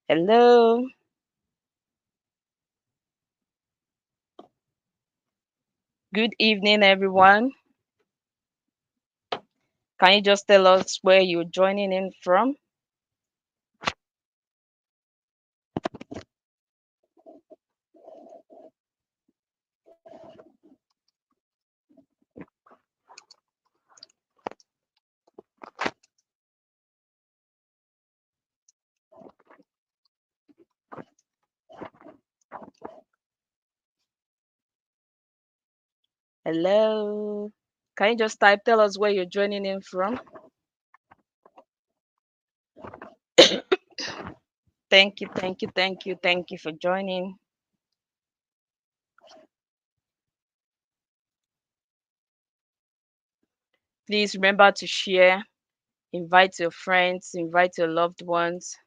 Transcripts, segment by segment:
Hello, good evening, everyone. Can you just tell us where you're joining in from? Hello. Can you just tell us where you're joining in from? Thank you for joining. Please remember to share, invite your friends, invite your loved ones.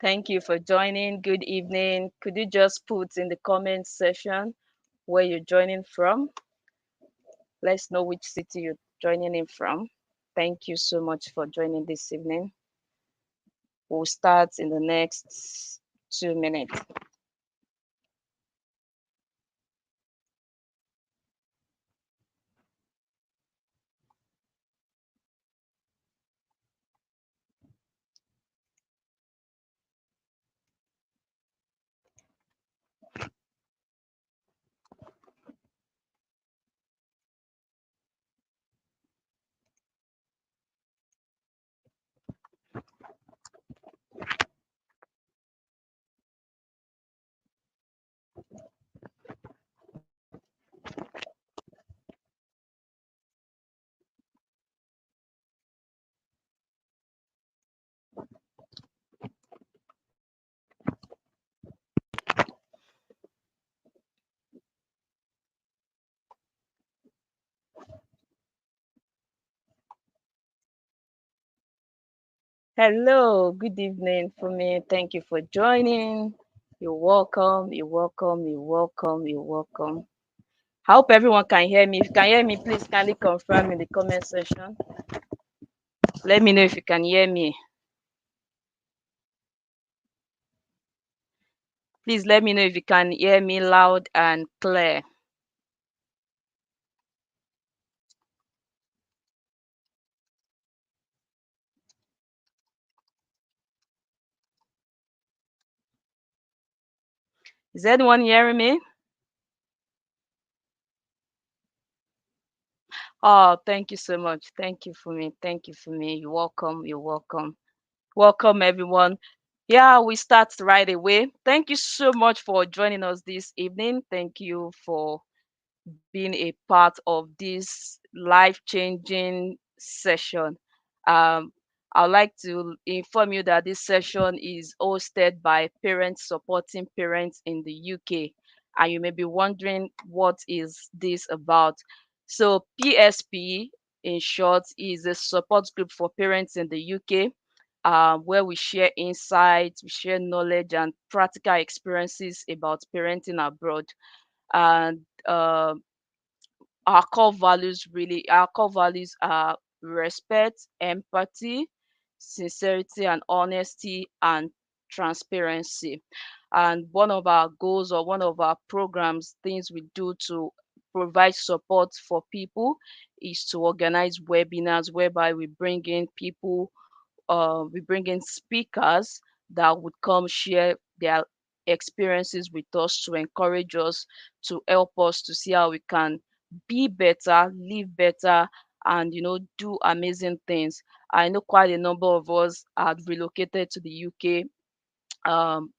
Thank you for joining. Good evening. Could you just put in the comment section where you're joining from? Let's know which city you're joining in from. Thank you so much for joining this evening. We'll start in the next 2 minutes. Hello, good evening for me. Thank you for joining. You're welcome. You're welcome. You're welcome. You're welcome. I hope everyone can hear me. If you can hear me, please kindly confirm in the comment section. Let me know if you can hear me. Please let me know if you can hear me loud and clear. Is anyone hearing me? Oh, thank you so much. Thank you for me. Thank you for me. You're welcome. You're welcome. Welcome, everyone. Yeah, we start right away. Thank you so much for joining us this evening. Thank you for being a part of this life changing session. Um, I'd like to inform you that this session is hosted by Parents Supporting Parents in the UK. And you may be wondering, what is this about? So, PSP, in short, is a support group for parents in the UK, where we share insights, we share knowledge, and practical experiences about parenting abroad. And our core values are respect, empathy, sincerity and honesty, and transparency. And one of our goals, or one of our programs, things we do to provide support for people, is to organize webinars whereby we bring in speakers that would come share their experiences with us, to encourage us, to help us to see how we can be better, live better, and do amazing things. I know quite a number of us had relocated to the UK um,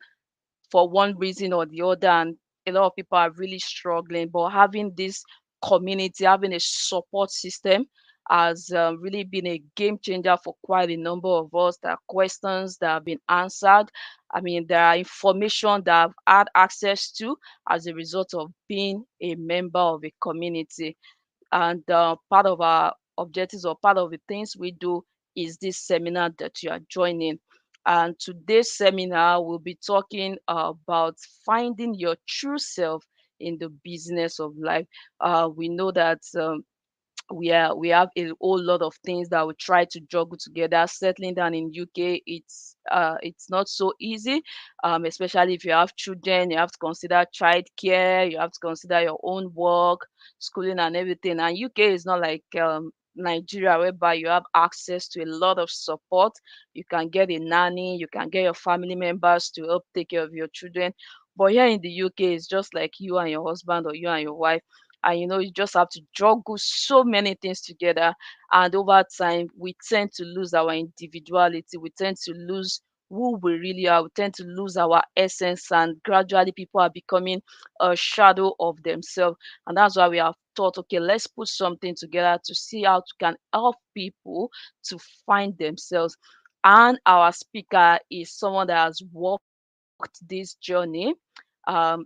for one reason or the other, and a lot of people are really struggling. But having this community, having a support system has really been a game changer for quite a number of us. There are questions that have been answered. I mean, there are information that I've had access to as a result of being a member of a community. And part of our objectives, or part of the things we do, is this seminar that you are joining. And today's seminar, we'll be talking about finding your true self in the business of life. We know that we have a whole lot of things that we try to juggle together. Settling down in UK, it's not so easy, especially if you have children. You have to consider childcare, you have to consider your own work, schooling, and everything. And UK is not like Nigeria, whereby you have access to a lot of support. You can get a nanny, you can get your family members to help take care of your children. But here in the UK, it's just like you and your husband, or you and your wife, and you just have to juggle so many things together. And over time, we tend to lose our individuality, we tend to lose who we really are, we tend to lose our essence, and gradually people are becoming a shadow of themselves. And that's why we have thought, okay, let's put something together to see how to can help people to find themselves. And our speaker is someone that has walked this journey.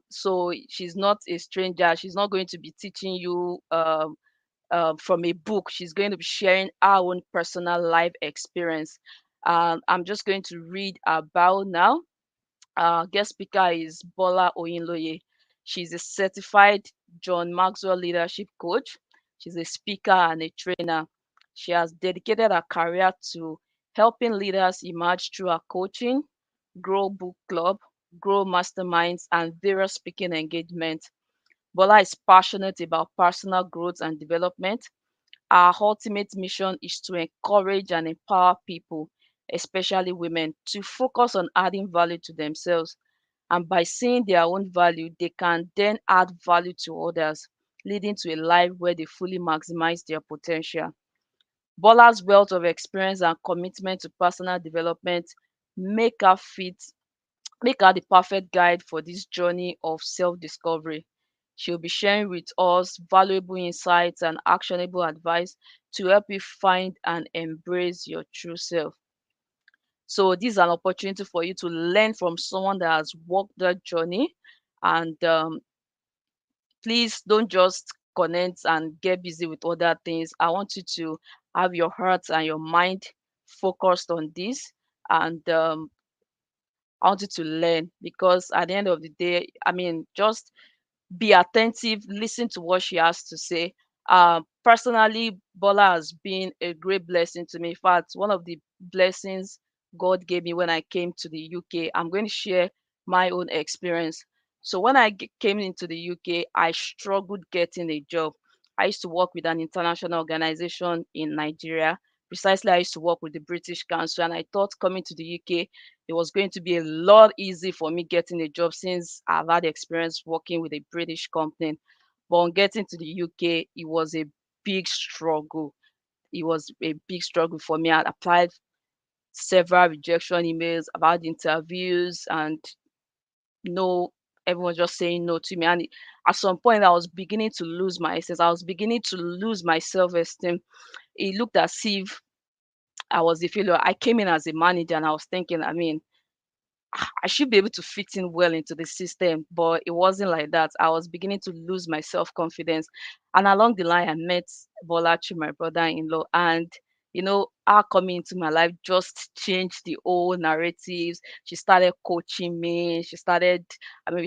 So she's not a stranger. She's not going to be teaching you from a book. She's going to be sharing our own personal life experience. I'm just going to read her bio now. Guest speaker is Bola Oyinloye. She's a certified John Maxwell leadership coach. She's a speaker and a trainer. She has dedicated her career to helping leaders emerge through her coaching, grow book club, grow masterminds, and various speaking engagements. Bola is passionate about personal growth and development. Our ultimate mission is to encourage and empower people, especially women, to focus on adding value to themselves. And by seeing their own value, they can then add value to others, leading to a life where they fully maximize their potential. Bola's wealth of experience and commitment to personal development make her fit make her the perfect guide for this journey of self-discovery. She'll be sharing with us valuable insights and actionable advice to help you find and embrace your true self. So this is an opportunity for you to learn from someone that has walked that journey. And please don't just connect and get busy with other things. I want you to have your heart and your mind focused on this. And I want you to learn, because at the end of the day, I mean, just be attentive, listen to what she has to say. Personally, Bola has been a great blessing to me. In fact, one of the blessings God gave me when I came to the UK. I'm going to share my own experience. So when I came into the UK, I struggled getting a job. I used to work with an international organization in Nigeria. Precisely, I used to work with the British Council, and I thought coming to the UK, it was going to be a lot easy for me getting a job, since I've had experience working with a British company. But on getting to the UK, it was a big struggle. It was a big struggle for me. I applied several rejection emails, about interviews, and no, everyone just saying no to me. And at some point, I was beginning to lose my essence. I was beginning to lose my self-esteem. It looked as if I was a failure. I came in as a manager, and I was thinking, I mean, I should be able to fit in well into the system, but it wasn't like that. I was beginning to lose my self confidence. And along the line, I met Bolachi, my brother in law, and her coming into my life just changed the whole narratives. She started coaching me. We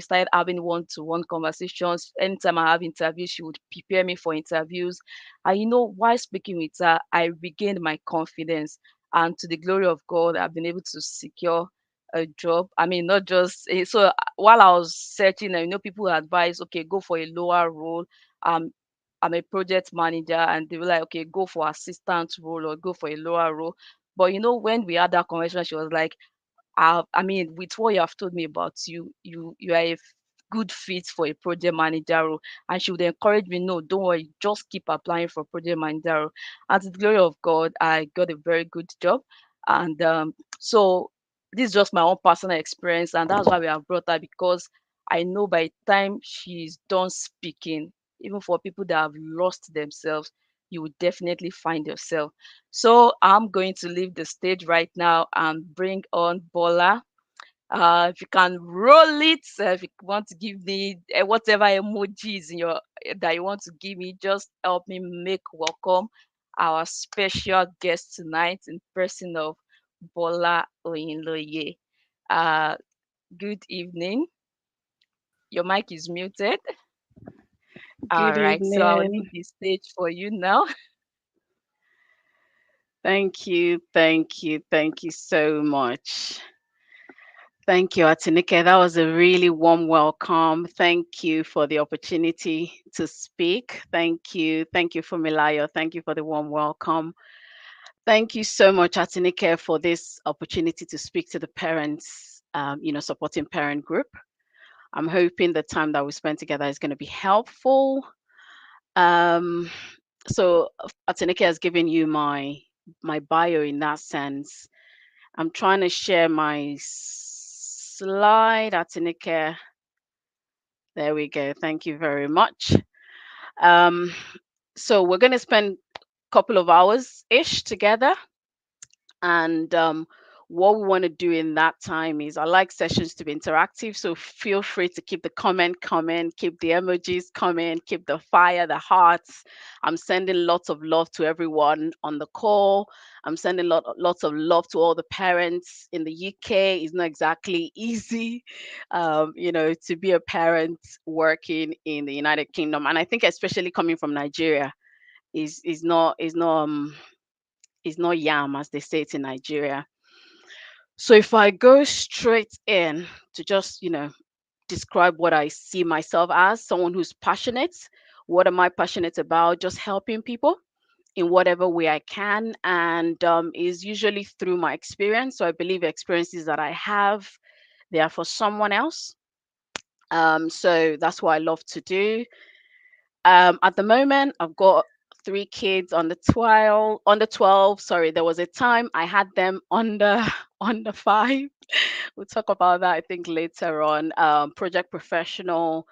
started having one to one conversations. Anytime I have interviews, she would prepare me for interviews. And while speaking with her, I regained my confidence. And to the glory of God, I've been able to secure a job. I mean, not just while I was searching, people advise, okay, go for a lower role. Um, I'm a project manager, and they were like, okay, go for assistant role or go for a lower role. But when we had that conversation, she was like, I mean, with what you have told me about you are a good fit for a project manager role. And she would encourage me, no, don't worry, just keep applying for project manager role. And to the glory of God, I got a very good job. And so This is just my own personal experience, and that's why we have brought her, because I know by the time she's done speaking, even for people that have lost themselves, you will definitely find yourself. So I'm going to leave the stage right now and bring on Bola. If you can roll it, if you want to give me whatever emojis in your that you want to give me, just help me make welcome our special guest tonight in person of Bola Oyinloye. Uh, Good evening. Your mic is muted. Good All right, so I'll evening. leave the stage for you now. Thank you so much. Thank you, Atinike. That was a really warm welcome. Thank you for the opportunity to speak. Thank you. Thank you for Milayo. Thank you for the warm welcome. Thank you so much, Atinike, for this opportunity to speak to the parents, supporting parent group. I'm hoping the time that we spend together is going to be helpful. Um, so Atinike has given you my bio in that sense. I'm trying to share my slide, Atinike. There we go. Thank you very much. Um, so we're going to spend a couple of hours ish together. And what we want to do in that time is I like sessions to be interactive. So feel free to keep the comment coming, keep the emojis coming, keep the fire, the hearts. I'm sending lots of love to everyone on the call. I'm sending lots of love to all the parents in the UK. It's not exactly easy, to be a parent working in the United Kingdom. And I think especially coming from Nigeria is not yam, as they say it in Nigeria. So if I go straight in to just, describe what I see myself as someone who's passionate, what am I passionate about? Just helping people in whatever way I can, and is usually through my experience. So I believe experiences that I have, they are for someone else. So that's what I love to do. At the moment, I've got three kids under 12. Sorry, there was a time I had them under under 5. We'll talk about that, I think, later on. Project professional,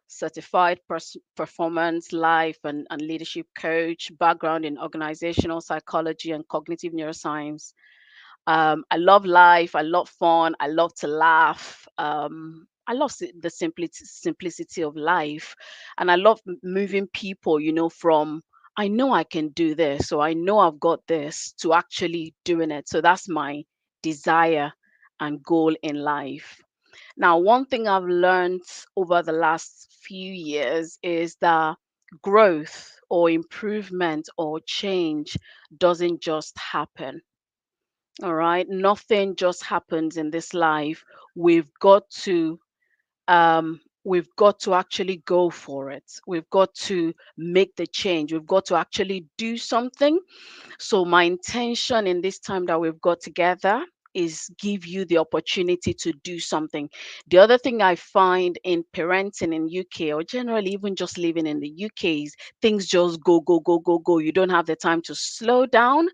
certified performance, life, and leadership coach, background in organizational psychology and cognitive neuroscience. I love life. I love fun. I love to laugh. I love the simplicity of life, and I love moving people. From I know I can do this, so I know I've got this, to actually doing it. So that's my desire and goal in life. Now, one thing I've learned over the last few years is that growth or improvement or change doesn't just happen. All right. Nothing just happens in this life. We've got to actually go for it. We've got to make the change. We've got to actually do something. So my intention in this time that we've got together is give you the opportunity to do something. The other thing I find in parenting in UK, or generally even just living in the UK, is things just go, go, go, go, go. You don't have the time to slow down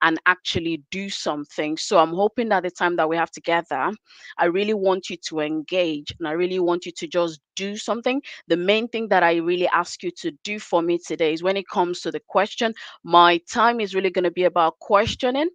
and actually do something. So I'm hoping that the time that we have together, I really want you to engage, and I really want you to just do something. The main thing that I really ask you to do for me today is, when it comes to the question, my time is really going to be about questioning.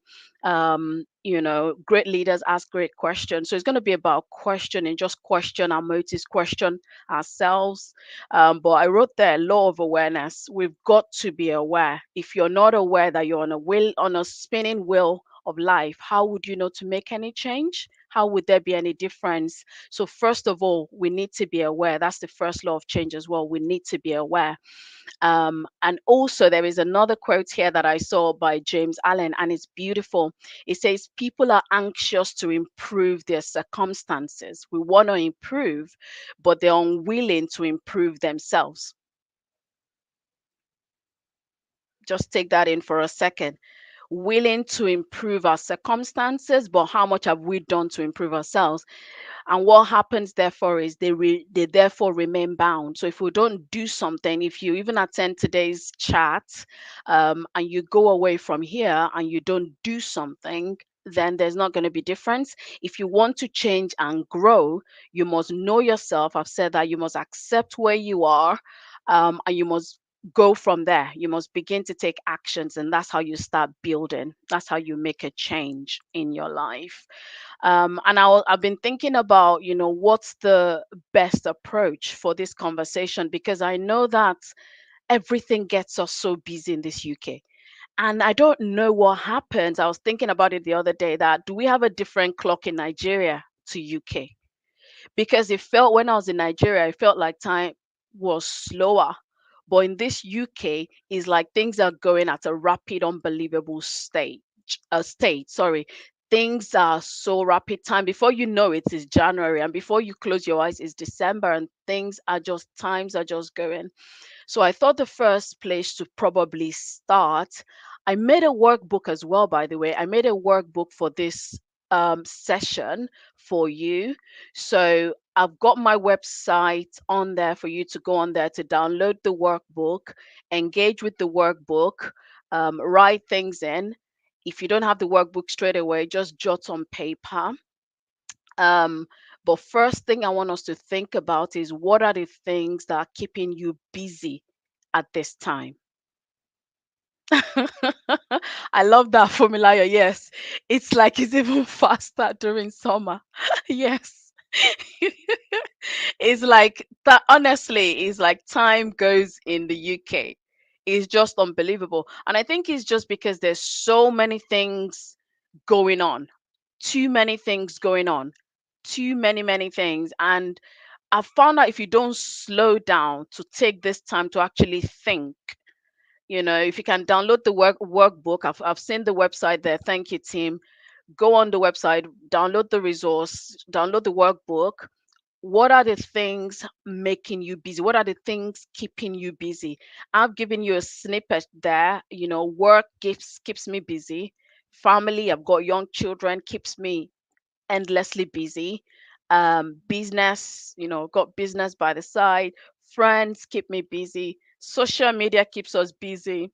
Great leaders ask great questions. So it's going to be about questioning, just question our motives, question ourselves. But I wrote there, law of awareness. We've got to be aware. If you're not aware that you're on a spinning wheel of life, how would you know to make any change? How would there be any difference? So, first of all, we need to be aware. That's the first law of change as well. We need to be aware. And also, there is another quote here that I saw by James Allen, and it's beautiful. It says, people are anxious to improve their circumstances. We want to improve, but they're unwilling to improve themselves. Just take that in for a second. Willing to improve our circumstances, but how much have we done to improve ourselves? And what happens therefore is they therefore remain bound. So if we don't do something, if you even attend today's chat, and you go away from here and you don't do something, then there's not going to be difference. If you want to change and grow, you must know yourself. I've said that you must accept where you are, and you must go from there. You must begin to take actions, and that's how you start building. That's how you make a change in your life. And I've been thinking about, what's the best approach for this conversation, because I know that everything gets us so busy in this UK. And I don't know what happens. I was thinking about it the other day, that do we have a different clock in Nigeria to UK? Because it felt, when I was in Nigeria, it felt like time was slower. But in this UK, is like things are going at a rapid, unbelievable state. Sorry. Things are so rapid. Time before you know it is January, and before you close your eyes is December, and times are just going. So I thought the first place to probably start, I made a workbook as well, by the way. I made a workbook for this session for you. So I've got my website on there for you to go on there to download the workbook, engage with the workbook, write things in. If you don't have the workbook straight away, just jot on paper. Um, but first thing I want us to think about is, what are the things that are keeping you busy at this time? I love that formula. Yes, it's like it's even faster during summer. Yes. It's like that. Honestly, it's like time goes in the UK. It's just unbelievable. And I think it's just because there's so many things going on, too many things going on, too many things. And I found out, if you don't slow down to take this time to actually think, if you can download the workbook, I've seen the website there. Thank you, team. Go on the website, download the resource, download the workbook. What are the things making you busy? What are the things keeping you busy? I've given you a snippet there. Work keeps me busy. Family, I've got young children, keeps me endlessly busy. Business, got business by the side. Friends keep me busy. Social media keeps us busy,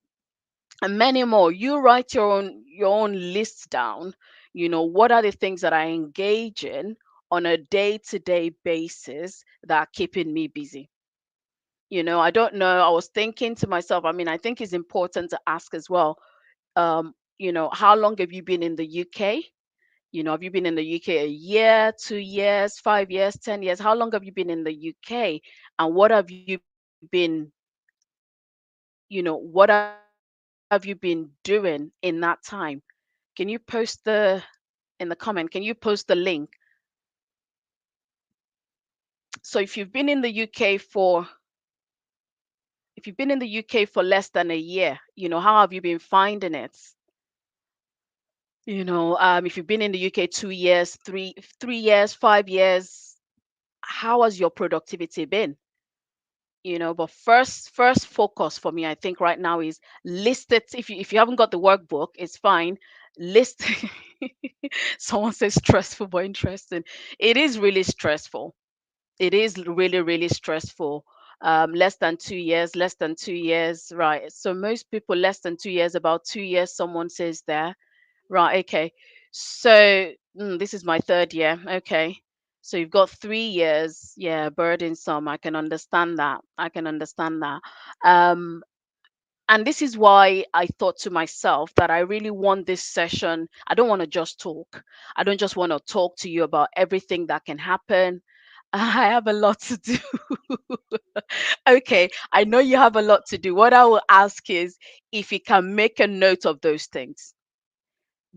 and many more. You write your own list down. What are the things that I engage in on a day-to-day basis that are keeping me busy? I don't know. I was thinking to myself, I mean, I think it's important to ask as well, how long have you been in the UK? Have you been in the UK a year, 2 years, 5 years, 10 years? How long have you been in the UK? And what have you been, what have you been doing in that time? Can you post in the comment? Can you post the link? So if you've been in the UK for less than a year, how have you been finding it? If you've been in the UK 2 years, 3 years, 5 years, how has your productivity been? But first focus for me, I think right now, is list it. If you haven't got the workbook, it's fine. List. Someone says stressful but interesting. It is really stressful. It is really stressful. Less than 2 years, right? So most people less than 2 years, about 2 years, someone says there. Right, okay. So this is my third year. Okay. So you've got 3 years. Yeah, burdensome. I can understand that. I can understand that. Um, and this is why I thought to myself that I really want this session. I don't want to just talk. I don't just want to talk to you about everything that can happen. I have a lot to do. Okay, I know you have a lot to do. What I will ask is, if you can make a note of those things,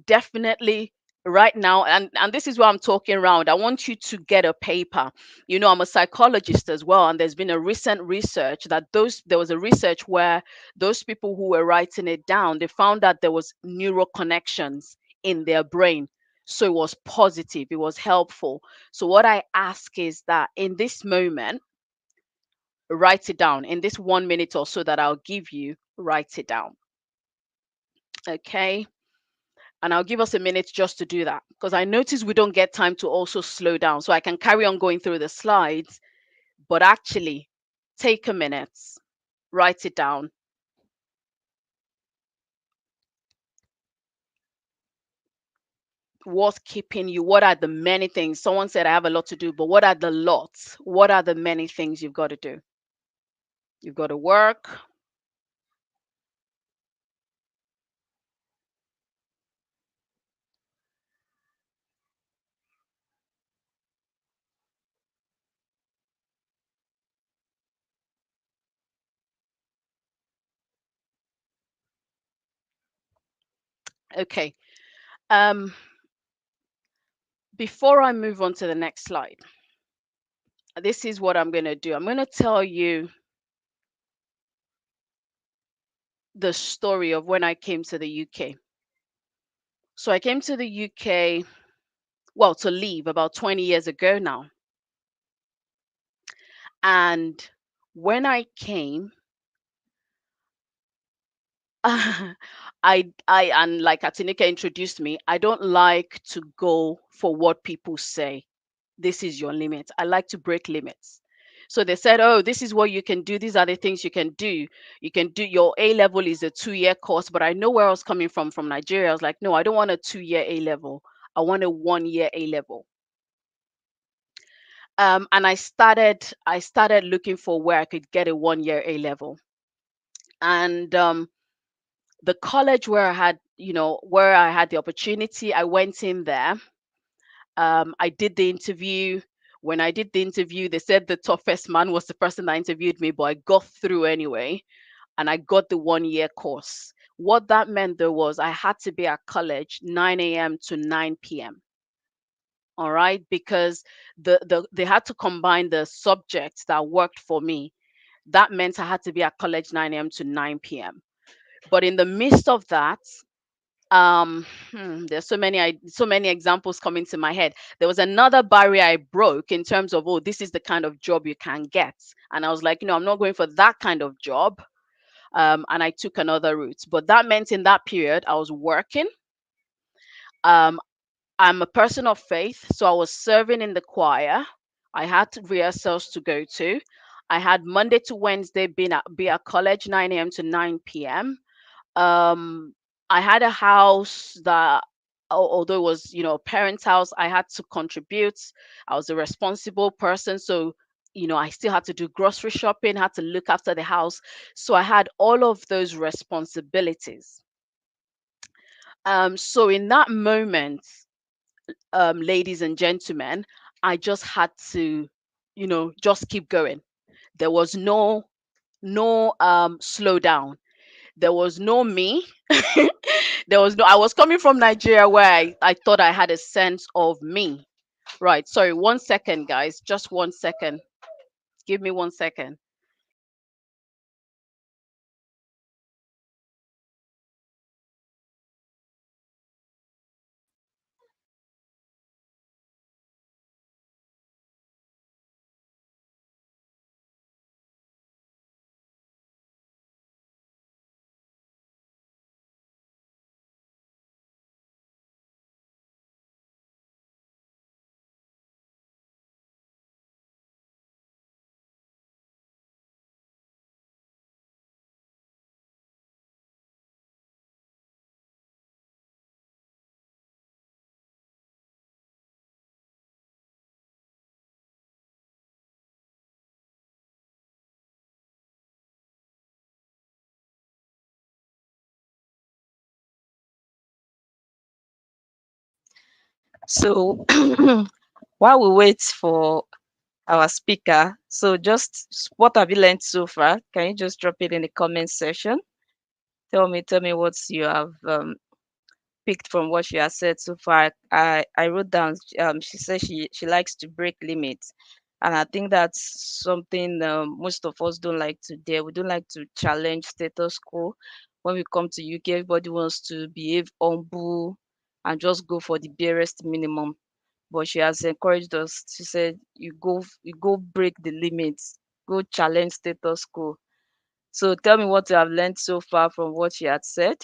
definitely right now. And this is why I'm talking around. I want you to get a paper. I'm a psychologist as well, and there's been a recent research that there was a research where those people who were writing it down, they found that there was neural connections in their brain. So it was positive, it was helpful. So what I ask is that in this moment, write it down. In this 1 minute or so that I'll give you, write it down. Okay. And I'll give us a minute just to do that, because I notice we don't get time to also slow down. So I can carry on going through the slides, but actually take a minute, write it down. what's keeping you? What are the many things? Someone said I have a lot to do, but what are the lots? What are the many things you've got to do? You've got to work. Okay. Um, Before I move on to the next slide, this is what I'm going to do. I'm going to tell you the story of when I came to the UK. So I came to the UK, well, to leave about 20 years ago now. And when I came, and like Atinika introduced me, I don't like to go for what people say. This is your limit. I like to break limits. So they said, oh, this is what you can do. These are the things you can do. You can do your A level is a 2 year course, but I know where I was coming from Nigeria. I was like, no, I don't want a 2 year A level. I want a 1 year A level. And I started looking for where I could get a 1 year A level. And the college where I had the opportunity, I went in there. I did the interview. When I did the interview, they said the toughest man was the person that interviewed me, but I got through anyway, and I got the 1 year course. What that meant though was I had to be at college 9 a.m. to 9 p.m. All right, because they had to combine the subjects that worked for me. That meant I had to be at college 9 a.m. to 9 p.m. But in the midst of that, there's so many examples coming to my head. There was another barrier I broke in terms of, oh, this is the kind of job you can get, and I was like, I'm not going for that kind of job. And I took another route, but that meant in that period I was working. um I'm a person of faith, so I was serving in the choir. I had rehearsals to go to. I had Monday to Wednesday be at college 9 a.m. to 9 p.m. um I had a house that, although it was, a parent's house, I had to contribute. I was a responsible person, so I still had to do grocery shopping, had to look after the house. So I had all of those responsibilities. So in that moment, ladies and gentlemen, I just had to, just keep going. There was no slow down. There was no me. There was no, I was coming from Nigeria where I thought I had a sense of me. Right. Sorry, 1 second, guys. Just 1 second. Give me 1 second. So while we wait for our speaker, so just what have you learned so far? Can you just drop it in the comment section? Tell me what you have picked from what she has said so far. I wrote down. She says she likes to break limits, and I think that's something most of us don't like to do. We don't like to challenge status quo. When we come to UK, everybody wants to behave humble and just go for the barest minimum. But she has encouraged us. She said, "You go break the limits, go challenge status quo." So tell me what you have learned so far from what she had said.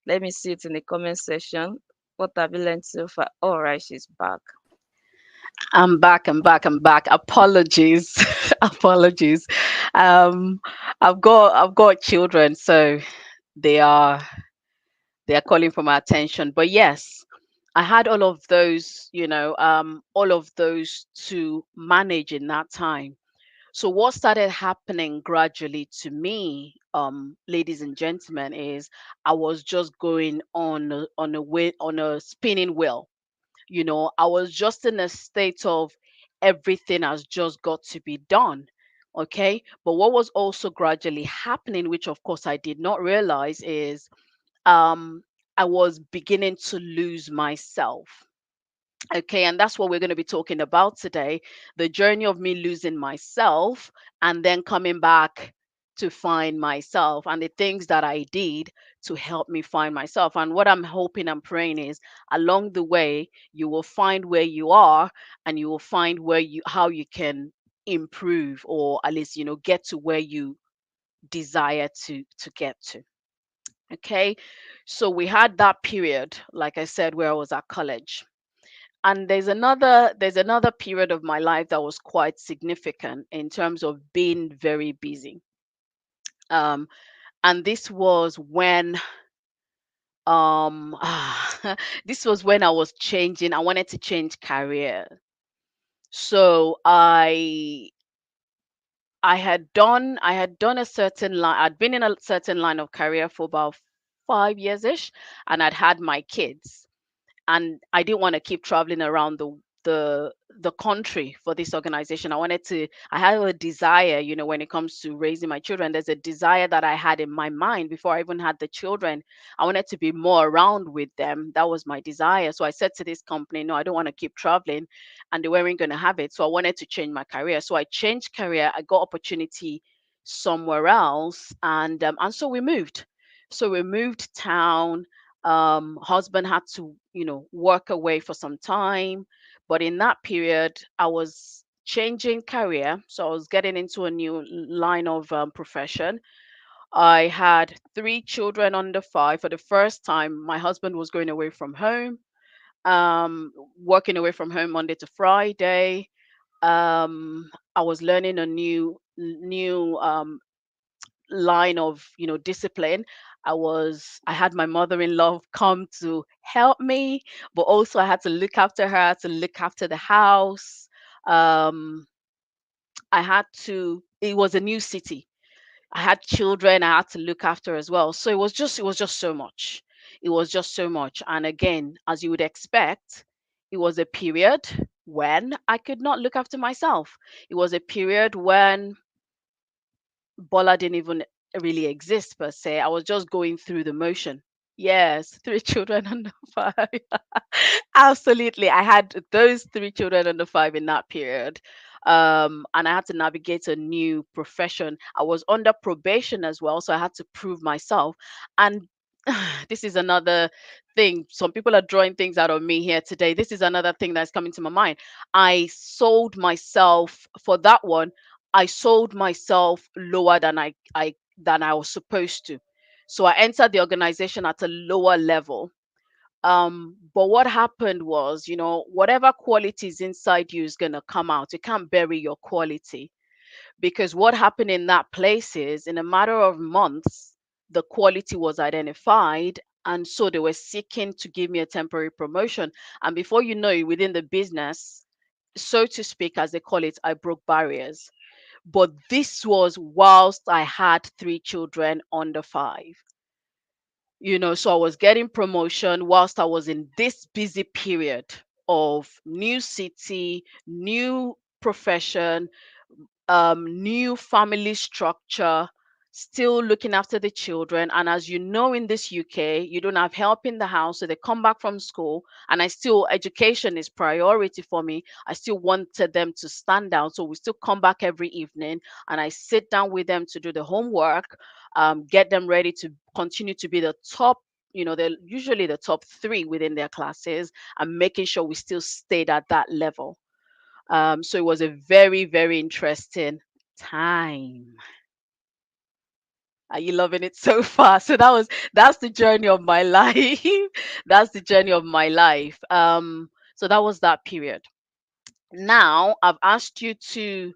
Let me see it in the comment section. What have you learned so far? All right, she's back. I'm back. I'm back. I'm back. Apologies. Apologies. Um, I've got children, so they are they are calling for my attention. But yes, I had all of those, all of those to manage in that time. So what started happening gradually to me, ladies and gentlemen, is I was just going on a spinning wheel. I was just in a state of everything has just got to be done. Okay. But what was also gradually happening, which of course I did not realize, is um I was beginning to lose myself. Okay, and that's what we're going to be talking about today, the journey of me losing myself and then coming back to find myself, and the things that I did to help me find myself. And what I'm hoping and praying is along the way, you will find where you are, and you will find how you can improve, or at least, get to where you desire to get to. Okay, so we had that period, like I said, where I was at college, and there's another period of my life that was quite significant in terms of being very busy. um and this was when um this was when I wanted to change career. So I had done a certain line. I'd been in a certain line of career for about 5 years ish, and I'd had my kids, and I didn't want to keep traveling around the country for this organization. I had a desire, when it comes to raising my children, there's a desire that I had in my mind before I even had the children. I wanted to be more around with them. That was my desire. So I said to this company, no, I don't want to keep traveling, and they weren't going to have it. So I wanted to change my career. So I changed career. I got opportunity somewhere else, and so we moved. So we moved town. Husband had to work away for some time, but in that period I was changing career, so I was getting into a new line of profession. I had 3 children under 5. For the first time, my husband was going away from home, working away from home Monday to Friday. I was learning a new line of discipline. I had my mother-in-law come to help me, but also I had to look after her, to look after the house. um it was a new city. I had children I had to look after as well, so it was just so much. It was just so much. And again, as you would expect, it was a period when I could not look after myself. It was a period when Bola didn't even really exist per se. I was just going through the motion. Yes, 3 children under 5. Absolutely. I had those 3 children under 5 in that period. And I had to navigate a new profession. I was under probation as well, so I had to prove myself. And this is another thing. Some people are drawing things out of me here today. This is another thing that's coming to my mind. I sold myself for that one. I sold myself lower than I was supposed to. So I entered the organization at a lower level. But what happened was, whatever quality is inside you is gonna come out. You can't bury your quality, because what happened in that place is, in a matter of months, the quality was identified, and so they were seeking to give me a temporary promotion. And before you know it, within the business, so to speak, as they call it, I broke barriers. But this was whilst I had 3 children under 5. So I was getting promotion whilst I was in this busy period of new city, new profession, new family structure, still looking after the children. And as you know, in this UK, you don't have help in the house. So they come back from school, and education is priority for me. I still wanted them to stand out. So we still come back every evening, and I sit down with them to do the homework, get them ready to continue to be the top. They're usually the top 3 within their classes, and making sure we still stayed at that level. So it was a very, very interesting time. Are you loving it so far? So that's the journey of my life. That's the journey of my life. So that was that period. Now I've asked you to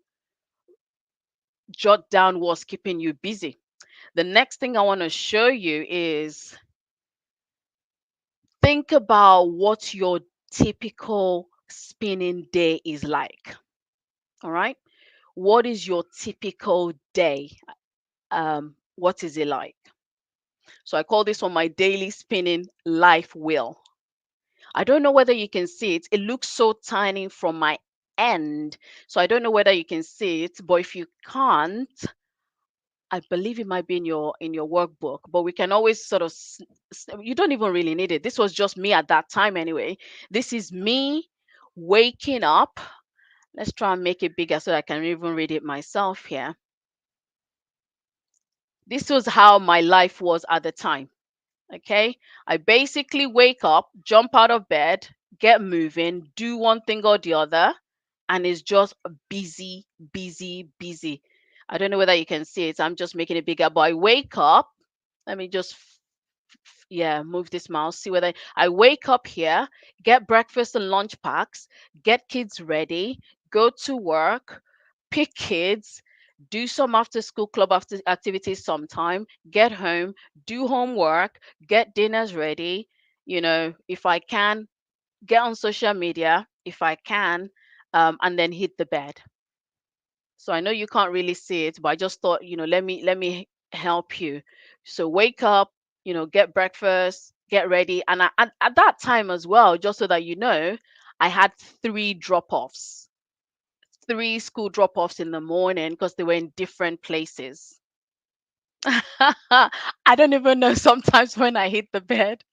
jot down what's keeping you busy. The next thing I want to show you is think about what your typical spinning day is like. All right. What is your typical day? What is it like? So I call this one my daily spinning life wheel. I don't know whether you can see it. It looks so tiny from my end. So I don't know whether you can see it, but if you can't, I believe it might be in your workbook, but we can always sort of you don't even really need it. This was just me at that time anyway. This is me waking up. Let's try and make it bigger so I can even read it myself here. This was how my life was at the time. Okay. I basically wake up, jump out of bed, get moving, do one thing or the other, and it's just busy, busy, busy. I don't know whether you can see it. I'm just making it bigger, but I wake up. Let me just yeah, move this mouse. See whether I wake up here, get breakfast and lunch packs, get kids ready, go to work, pick kids, do some after school club after activities sometime, get home, do homework, get dinners ready. If I can, get on social media if I can, and then hit the bed. So I know you can't really see it, but I just thought, let me help you. So wake up, get breakfast, get ready. And at that time as well, just so that you know, I had three drop-offs, three school drop-offs in the morning because they were in different places. I don't even know sometimes when I hit the bed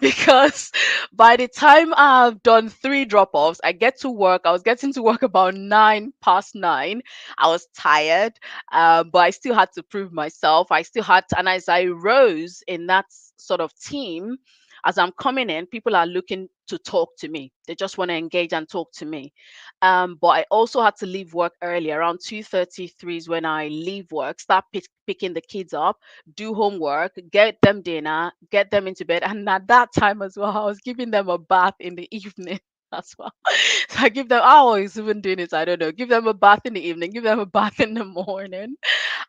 because by the time I've done three drop offs, I get to work. I was getting to work about 9 past 9. I was tired, but I still had to prove myself. I still had to, and as I rose in that sort of team, as I'm coming in, people are looking to talk to me. They just want to engage and talk to me. But I also had to leave work early. Around 2:33 is when I leave work, start picking the kids up, do homework, get them dinner, get them into bed. And at that time as well, I was giving them a bath in the evening as well. So I give them, I was even doing it, I don't know, give them a bath in the evening, give them a bath in the morning.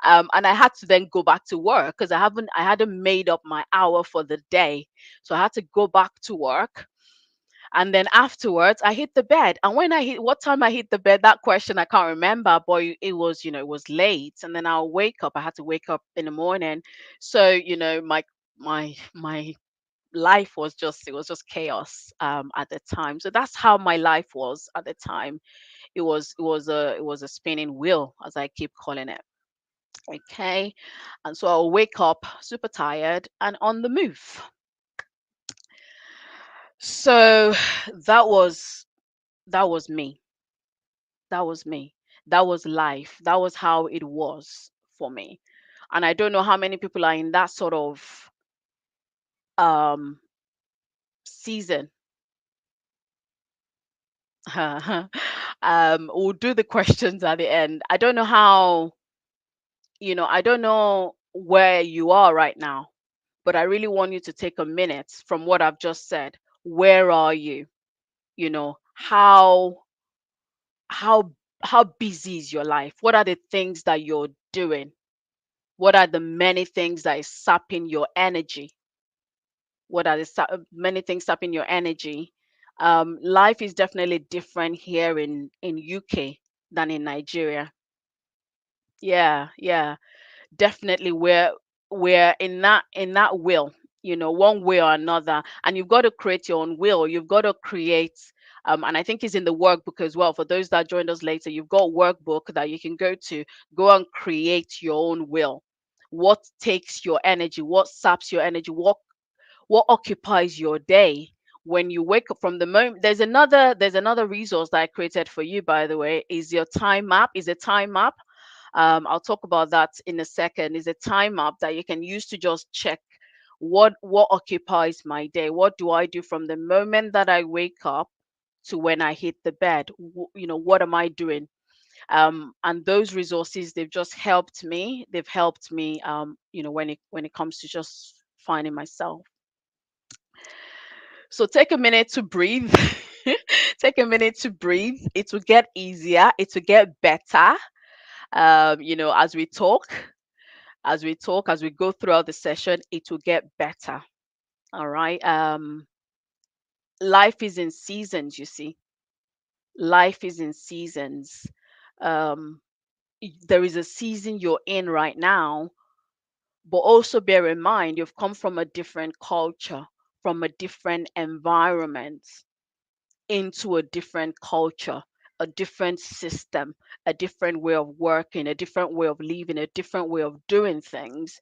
And I had to then go back to work because I hadn't made up my hour for the day. So I had to go back to work, and then afterwards, I hit the bed. And when I hit, what time I hit the bed, that question I can't remember, but it was, it was late. And then I'll wake up. I had to wake up in the morning. So, my life was just, it was just chaos at the time. So that's how my life was at the time. It was a spinning wheel, as I keep calling it. Okay. And so I'll wake up super tired and on the move. So that was that was me. That was me. That was life. That was how it was for me. And I don't know how many people are in that sort of um season. We'll do the questions at the end. I don't know how, I don't know where you are right now, but I really want you to take a minute from what I've just said. Where are you? You know, how how busy is your life? What are the things that you're doing? What are the many things that is sapping your energy? What are the many things sapping your energy? Life is definitely different here in UK than in Nigeria. Yeah, yeah, definitely. We're in that will, one way or another, and you've got to create your own will. You've got to create. And I think it's in the workbook as well. For those that joined us later, you've got workbook that you can go and create your own will. What takes your energy? What saps your energy? What occupies your day? When you wake up, from the moment, there's another resource that I created for you, by the way, is your time map. Is a time map. I'll talk about that in a second. Is a time map that you can use to just check what occupies my day. What do I do from the moment that I wake up to when I hit the bed? What am I doing? And those resources, they've just helped me. They've helped me, when it comes to just finding myself. So take a minute to breathe. Take a minute to breathe. It will get easier. It will get better. As we talk, as we go throughout the session, it will get better. All right. life is in seasons, you see. Life is in seasons. Um, there is a season you're in right now, but also bear in mind you've come from a different culture, from a different environment into a different culture, a different system, a different way of working, a different way of living, a different way of doing things.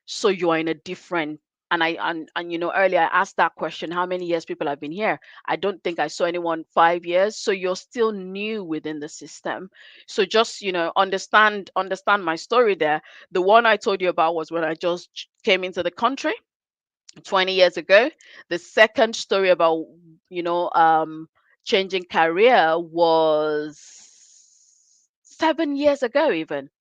So you are in a different, and earlier I asked that question, how many years people have been here. I don't think I saw anyone 5 years. So you're still new within the system. So just understand my story there. The one I told you about was when I just came into the country 20 years ago. The second story about, you know, um, changing career was 7 years ago, even.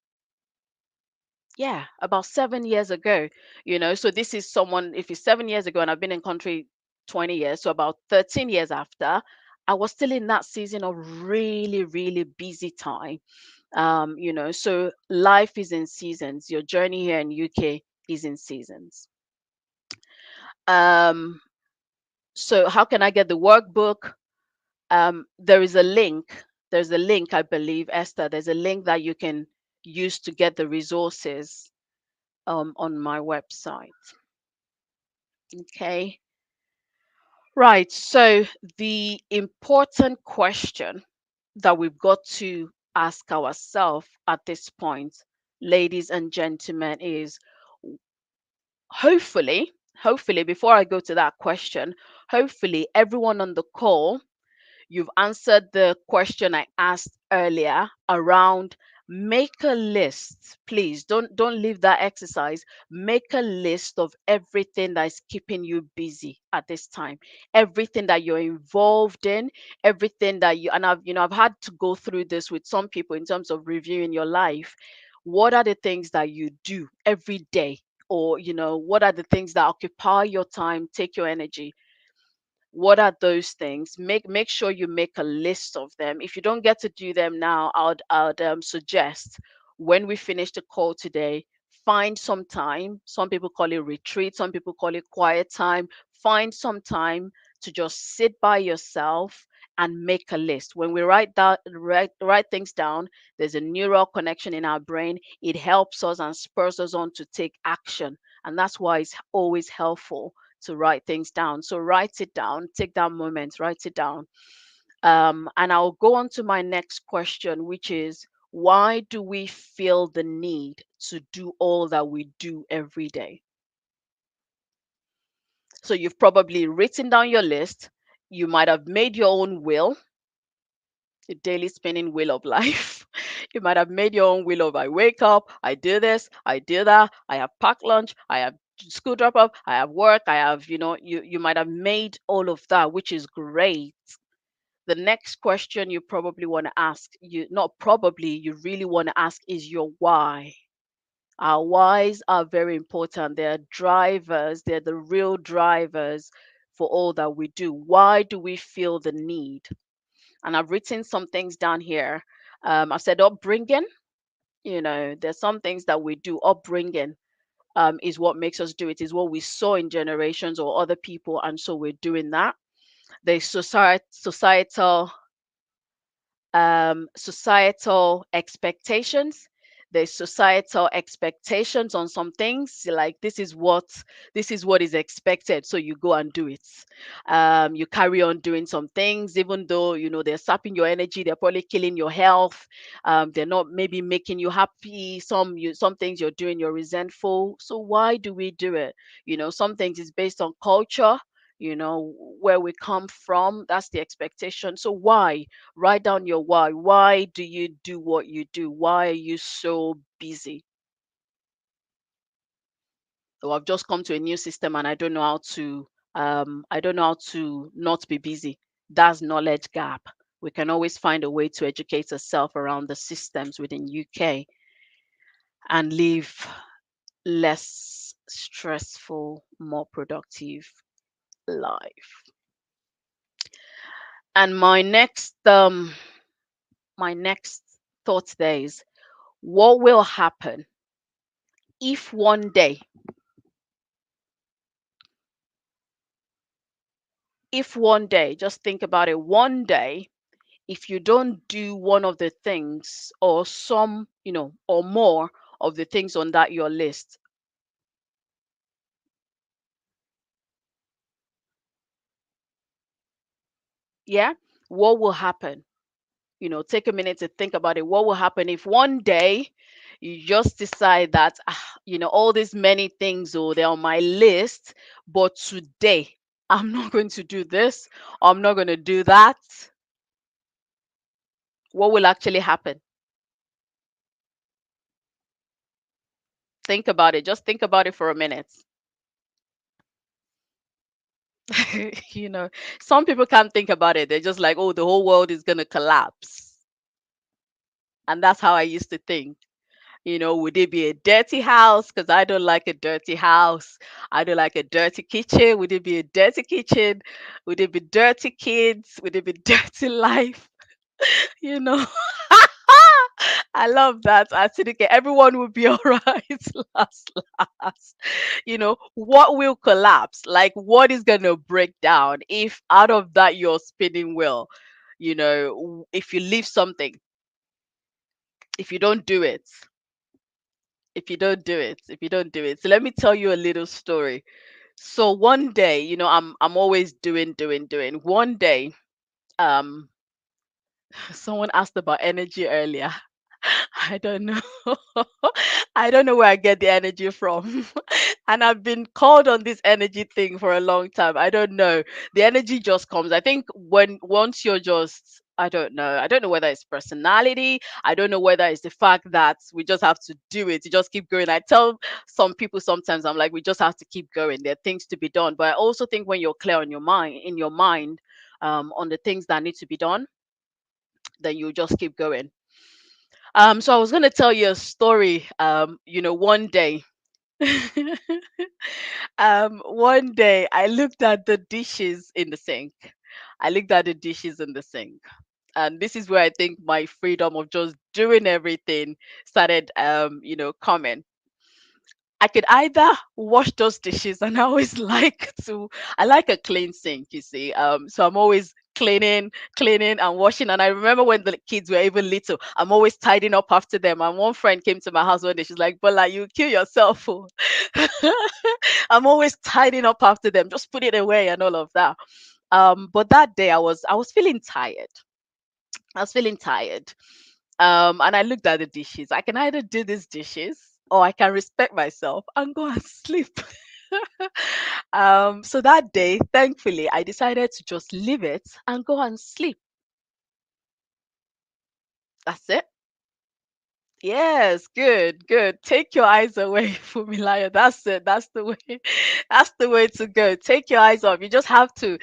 Yeah, about 7 years ago. So this is someone, if it's 7 years ago and I've been in country 20 years, so about 13 years after, I was still in that season of really, really busy time. So life is in seasons. Your journey here in UK is in seasons. Um, so how can I get the workbook? There is a link. There's a link, I believe, Esther. There's a link that you can use to get the resources on my website. Okay. Right. So the important question that we've got to ask ourselves at this point, ladies and gentlemen, is hopefully, before I go to that question, hopefully everyone on the call, you've answered the question I asked earlier around make a list. Please don't leave that exercise. Make a list of everything that is keeping you busy at this time. Everything that you're involved in, everything that you and I've had to go through this with some people in terms of reviewing your life. What are the things that you do every day? Or, what are the things that occupy your time, take your energy? What are those things? Make sure you make a list of them. If you don't get to do them now, I'd suggest when we finish the call today, find some time. Some people call it retreat, some people call it quiet time. Find some time to just sit by yourself and make a list. When we write things down, there's a neural connection in our brain. It helps us and spurs us on to take action, and that's why it's always helpful to write things down. So write it down, take that moment, write it down. And I'll go on to my next question, which is, why do we feel the need to do all that we do every day? So you've probably written down your list. You might have made your own will, the daily spinning wheel of life. You might have made your own wheel of I wake up, I do this, I do that, I have packed lunch, I have school drop off, I have work, I have, you might have made all of that, which is great. The next question you probably want to ask, you really want to ask is your why. Our whys are very important. They're drivers, they're the real drivers for all that we do. Why do we feel the need? And I've written some things down here. I've said upbringing. There's some things that we do. Upbringing is what makes us do it. Is what we saw in generations or other people, and so we're doing that. There's societal expectations. There's societal expectations on some things, like this is what is expected, so you go and do it. You carry on doing some things even though they're sapping your energy, they're probably killing your health. They're not maybe making you happy. Some things you're doing, you're resentful. So why do we do it? Some things is based on culture, where we come from. That's the expectation. So why? Write down your why. Why do you do what you do? Why are you so busy? So I've just come to a new system and I don't know how to not be busy. That's knowledge gap. We can always find a way to educate ourselves around the systems within UK and live less stressful, more productive life. And my next thought there is, what will happen if one day If one day, just think about it, one day, if you don't do one of the things or some, or more of the things on that your list, yeah, what will happen? Take a minute to think about it. What will happen if one day you just decide that, all these many things, oh, they're on my list, but today I'm not going to do this, I'm not going to do that. What will actually happen? Think about it. Just think about it for a minute. you know, some people can't think about it. They're just like, oh, the whole world is going to collapse. And that's how I used to think. Would it be a dirty house? Because I don't like a dirty house. I don't like a dirty kitchen. Would it be a dirty kitchen? Would it be dirty kids? Would it be dirty life? You know, I love that. I think okay, everyone will be all right last, last. What will collapse? Like, what is going to break down if out of that you're spinning wheel? If you leave something, if you don't do it, if you don't do it. So let me tell you a little story. So one day, I'm always doing. One day, um, someone asked about energy earlier. I don't know. I don't know where I get the energy from. And I've been called on this energy thing for a long time. I don't know. The energy just comes. I think when once you're just, I don't know. I don't know whether it's personality. I don't know whether it's the fact that we just have to do it. To just keep going. I tell some people sometimes, I'm like, we just have to keep going. There are things to be done. But I also think when you're clear on your mind, in your mind, on the things that need to be done, then you just keep going. So I was gonna tell you a story. One day, one day I looked at the dishes in the sink. I looked at the dishes in the sink, and this is where I think my freedom of just doing everything started, coming. I could either wash those dishes, and I always like to. I like a clean sink, you see. So I'm always cleaning and washing. And I remember when the kids were even little, I'm always tidying up after them. And one friend came to my house one day. She's like, "Bola, you kill yourself." Oh." I'm always tidying up after them, just put it away and all of that. But that day I was feeling tired. I was feeling tired. And I looked at the dishes. I can either do these dishes or I can respect myself and go and sleep. So that day, thankfully, I decided to just leave it and go and sleep. That's it. Yes, good, good. Take your eyes away, Fumilayo. That's it. That's the way. That's the way to go. Take your eyes off. You just have to,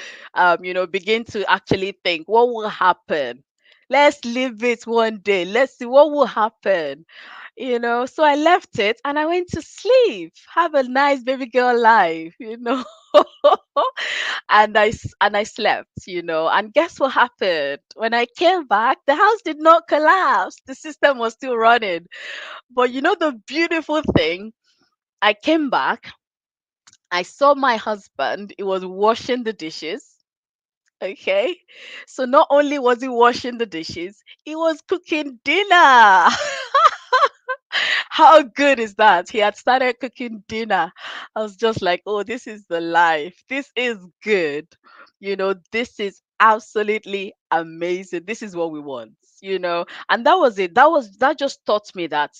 begin to actually think, what will happen? Let's leave it one day. Let's see what will happen. So I left it and I went to sleep. Have a nice baby girl life. And I slept, and guess what happened? When I came back, the house did not collapse. The system was still running. But the beautiful thing, I came back, I saw my husband, he was washing the dishes. Okay. So not only was he washing the dishes, he was cooking dinner. How good is that? He had started cooking dinner. I was just like, oh, this is the life. This is good. This is absolutely amazing. This is what we want. And that was it. That just taught me that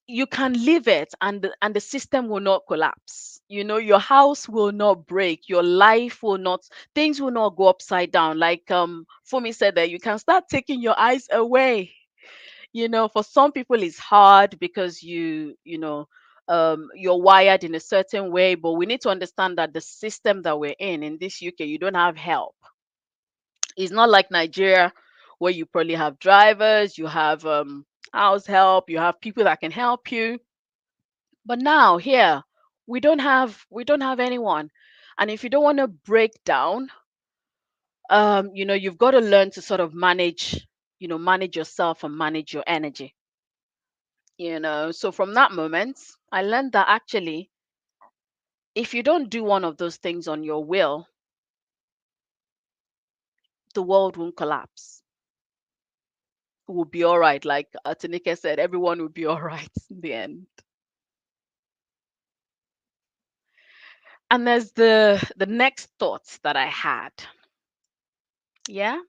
you can live it and the system will not collapse. Your house will not break, your life will not, things will not go upside down. Like Fumi said, that you can start taking your eyes away. For some people it's hard because you're wired in a certain way, but we need to understand that the system that we're in this UK, you don't have help. It's not like Nigeria, where you probably have drivers, you have house help, you have people that can help you. But now here, we don't have anyone. And if you don't want to break down, you've got to learn to sort of manage yourself and manage your energy. So from that moment, I learned that actually, if you don't do one of those things on your will, the world won't collapse. We'll be all right. Like Tanika said, everyone will be all right in the end. And there's the next thoughts that I had. Yeah,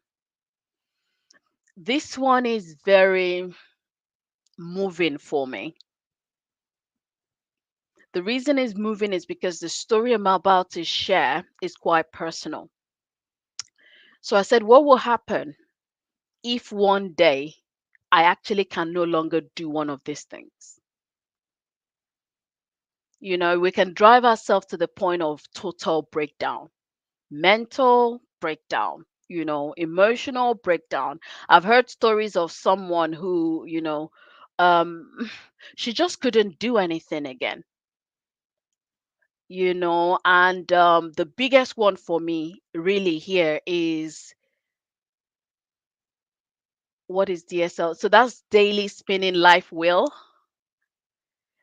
this one is very moving for me. The reason it's moving is because the story I'm about to share is quite personal. So I said, what will happen if one day I actually can no longer do one of these things? We can drive ourselves to the point of total breakdown, mental breakdown, emotional breakdown. I've heard stories of someone who, um, she just couldn't do anything again, and the biggest one for me really here is, what is DSL? So that's daily spinning life wheel.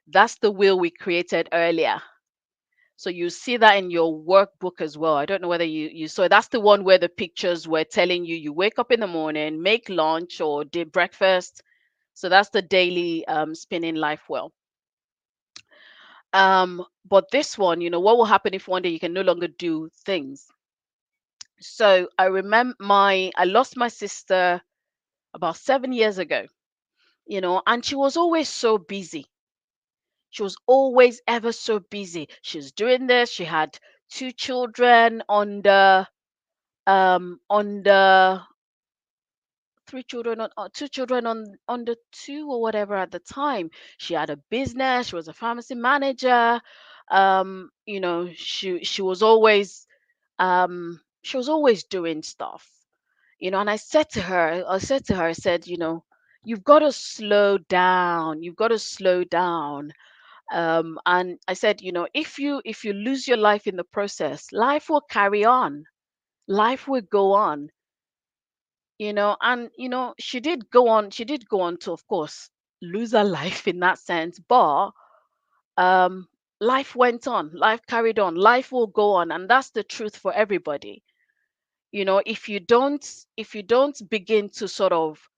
That's the wheel we created earlier. So you see that in your workbook as well. I don't know whether you saw it. That's the one where the pictures were telling you wake up in the morning, make lunch or did breakfast. So that's the daily spinning life wheel. But this one, what will happen if one day you can no longer do things? So I remember I lost my sister about 7 years ago, and she was always so busy. She was always ever so busy. She was doing this. She had two children on the three children on two children on the two or whatever at the time. She had a business. She was a pharmacy manager. She was always doing stuff. And I said, you've got to slow down. You've got to slow down. And I said, if you lose your life in the process, life will carry on. Life will go on. And she did go on to, of course, lose her life in that sense, but um life went on, life carried on, life will go on, and that's the truth for everybody. If you don't begin to sort of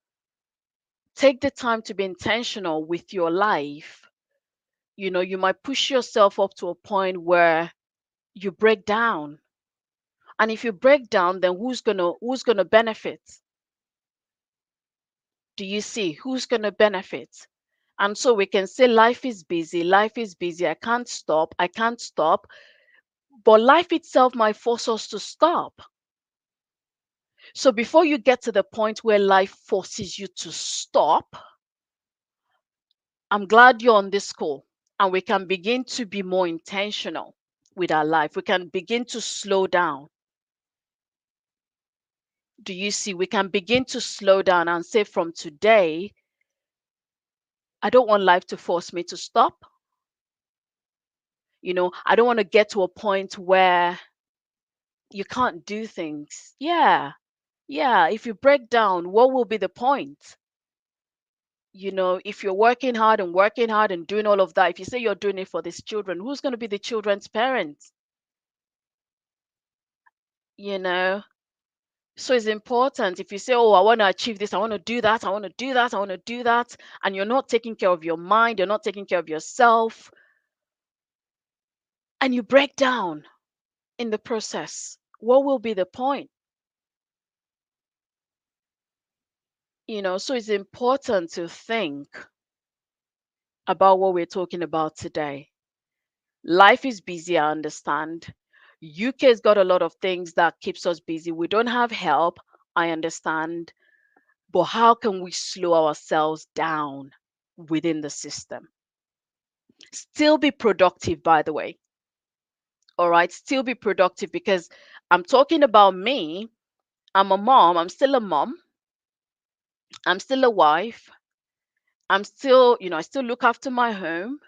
take the time to be intentional with your life, you might push yourself up to a point where you break down. And if you break down, then who's gonna benefit? Do you see who's going to benefit? And so we can say life is busy, I can't stop, but life itself might force us to stop. So before you get to the point where life forces you to stop, I'm glad you're on this call, and we can begin to be more intentional with our life. We can begin to slow down. Do you see? We can begin to slow down and say, from today, I don't want life to force me to stop. I don't want to get to a point where you can't do things. Yeah. Yeah. If you break down, what will be the point? If you're working hard and doing all of that, if you say you're doing it for these children, who's going to be the children's parents? You know? So it's important. If you say, oh, I want to achieve this, I want to do that, I want to do that, I want to do that, and you're not taking care of your mind, you're not taking care of yourself, and you break down in the process, what will be the point? So it's important to think about what we're talking about today. Life is busy, I understand. UK's got a lot of things that keeps us busy. We don't have help, I understand. But how can we slow ourselves down within the system? Still be productive, by the way. All right, still be productive, because I'm talking about me. I'm a mom. I'm still a mom. I'm still a wife. I still look after my home.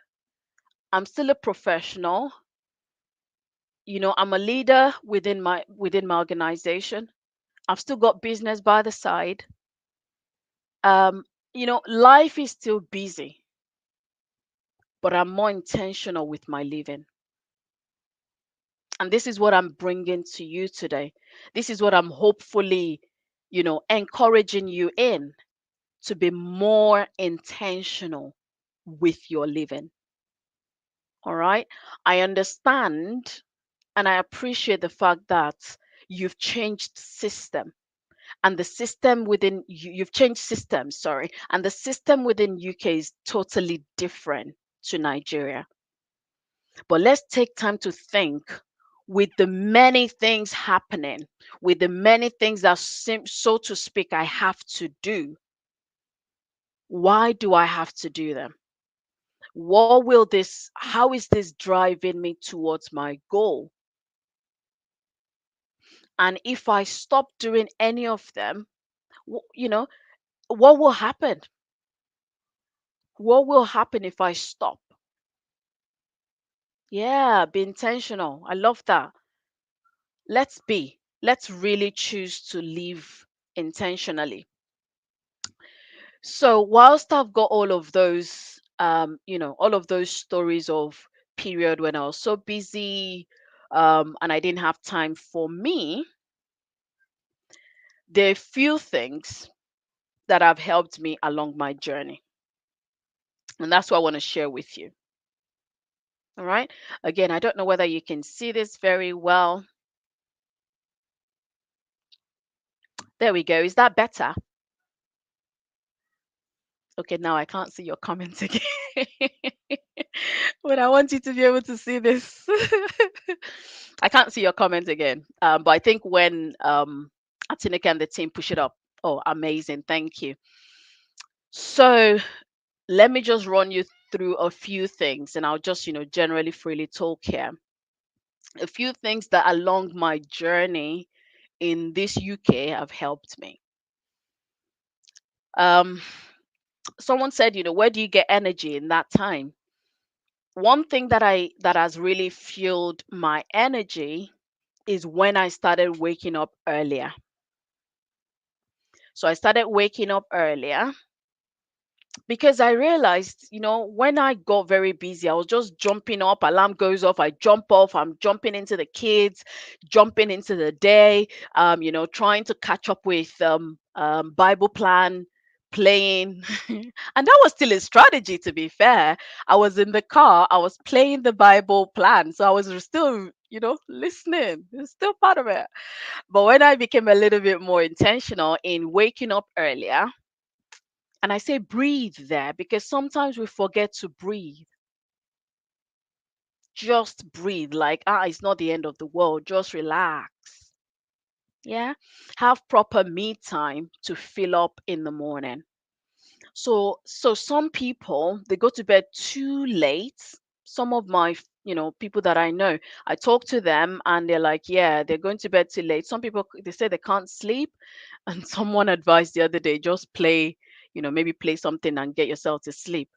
I'm still a professional. I'm a leader within my organization. I've still got business by the side. um Life is still busy, but I'm more intentional with my living. And this is what I'm bringing to you today. This is what I'm hopefully, encouraging you in, to be more intentional with your living. All right. I understand and I appreciate the fact that you've changed system, and the system within you've changed systems, sorry, and the system within UK is totally different to Nigeria. But let's take time to think, with the many things happening, with the many things that seem, so to speak, I have to do. Why do I have to do them? How is this driving me towards my goal? And if I stop doing any of them, what will happen? What will happen if I stop? Yeah, be intentional. I love that. Let's really choose to live intentionally. So whilst I've got all of those, all of those stories of period when I was so busy, and I didn't have time for me, there are few things that have helped me along my journey. And that's what I want to share with you. All right. Again, I don't know whether you can see this very well. There we go. Is that better? Okay, now I can't see your comments again. But I want you to be able to see this. I can't see your comment again. But I think when Atinika and the team push it up. Oh, amazing. Thank you. So let me just run you through a few things, and I'll just, generally freely talk here. A few things that along my journey in this UK have helped me. Um, Someone said, where do you get energy in that time? One thing that has really fueled my energy is when I started waking up earlier. So I started waking up earlier because I realized, when I got very busy, I was just jumping up, alarm goes off, I jump off, I'm jumping into the kids, jumping into the day, trying to catch up with Bible plan, playing. And that was still a strategy, to be fair. I was in the car, I was playing the Bible plan. So I was still, listening. It's still part of it. But when I became a little bit more intentional in waking up earlier, and I say breathe there because sometimes we forget to breathe. Just breathe, like, it's not the end of the world. Just relax. Yeah. Have proper me time to fill up in the morning. So some people, they go to bed too late. Some of my, people that I know, I talk to them and they're like, yeah, they're going to bed too late. Some people, they say they can't sleep. And someone advised the other day, just play, maybe play something and get yourself to sleep.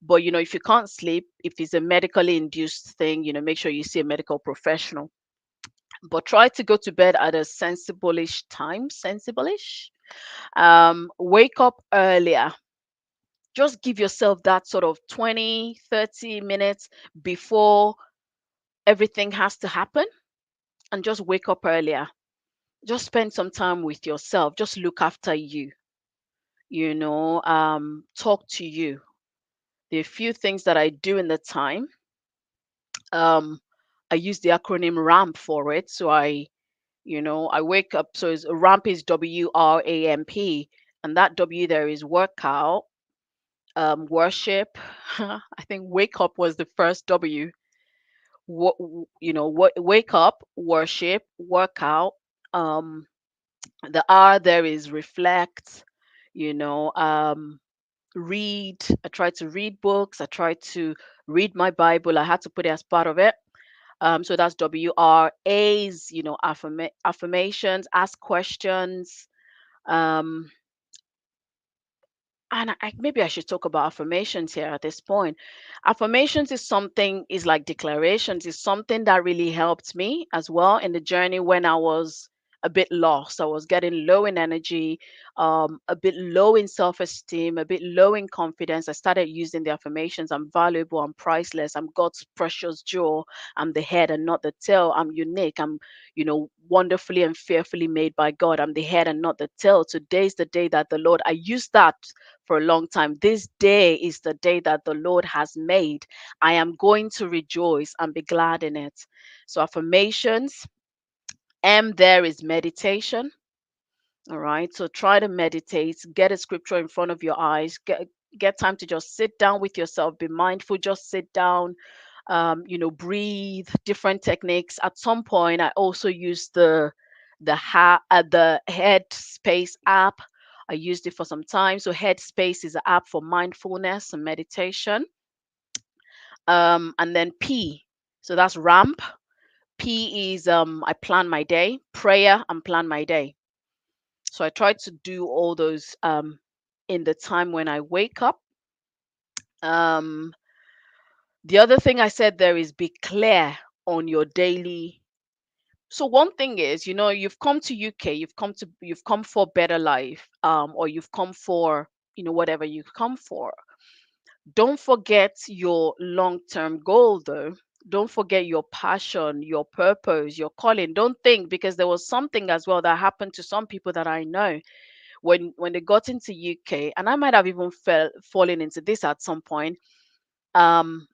But, if you can't sleep, if it's a medically induced thing, make sure you see a medical professional. But try to go to bed at a sensible-ish time, sensible-ish. Wake up earlier. Just give yourself that sort of 20, 30 minutes before everything has to happen, and just wake up earlier. Just spend some time with yourself. Just look after you, talk to you. There are a few things that I do in the time. Um, I use the acronym RAMP for it. So I wake up. So RAMP is WRAMP, and that W there is workout, worship. I think wake up was the first W. Wake up, worship, workout. Um, the R there is reflect. You know, read. I try to read books. I try to read my Bible. I had to put it as part of it. So that's WRAs. Affirmations. Ask questions. Um, and maybe I should talk about affirmations here at this point. Affirmations is like declarations, is something that really helped me as well in the journey when I was a bit lost. I was getting low in energy, a bit low in self esteem, a bit low in confidence. I started using the affirmations: I'm valuable, I'm priceless, I'm God's precious jewel, I'm the head and not the tail, I'm unique, I'm, wonderfully and fearfully made by God, I'm the head and not the tail. Today's the day that the Lord, I used that for a long time. This day is the day that the Lord has made. I am going to rejoice and be glad in it. So, affirmations. M there is meditation. All right. So try to meditate, get a scripture in front of your eyes, get time to just sit down with yourself, be mindful, just sit down, breathe, different techniques. At some point, I also used the Headspace app. I used it for some time. So Headspace is an app for mindfulness and meditation. And then P. So that's ramp. P is I plan my day, prayer and plan my day. So I try to do all those in the time when I wake up. Um, the other thing I said there is be clear on your daily. So one thing is, you've come to UK, you've come for better life, or you've come for, whatever you've come for. Don't forget your long-term goal though. Don't forget your passion, your purpose, your calling. Don't think, because there was something as well that happened to some people that I know when they got into UK, and I might have even fallen into this at some point. Um,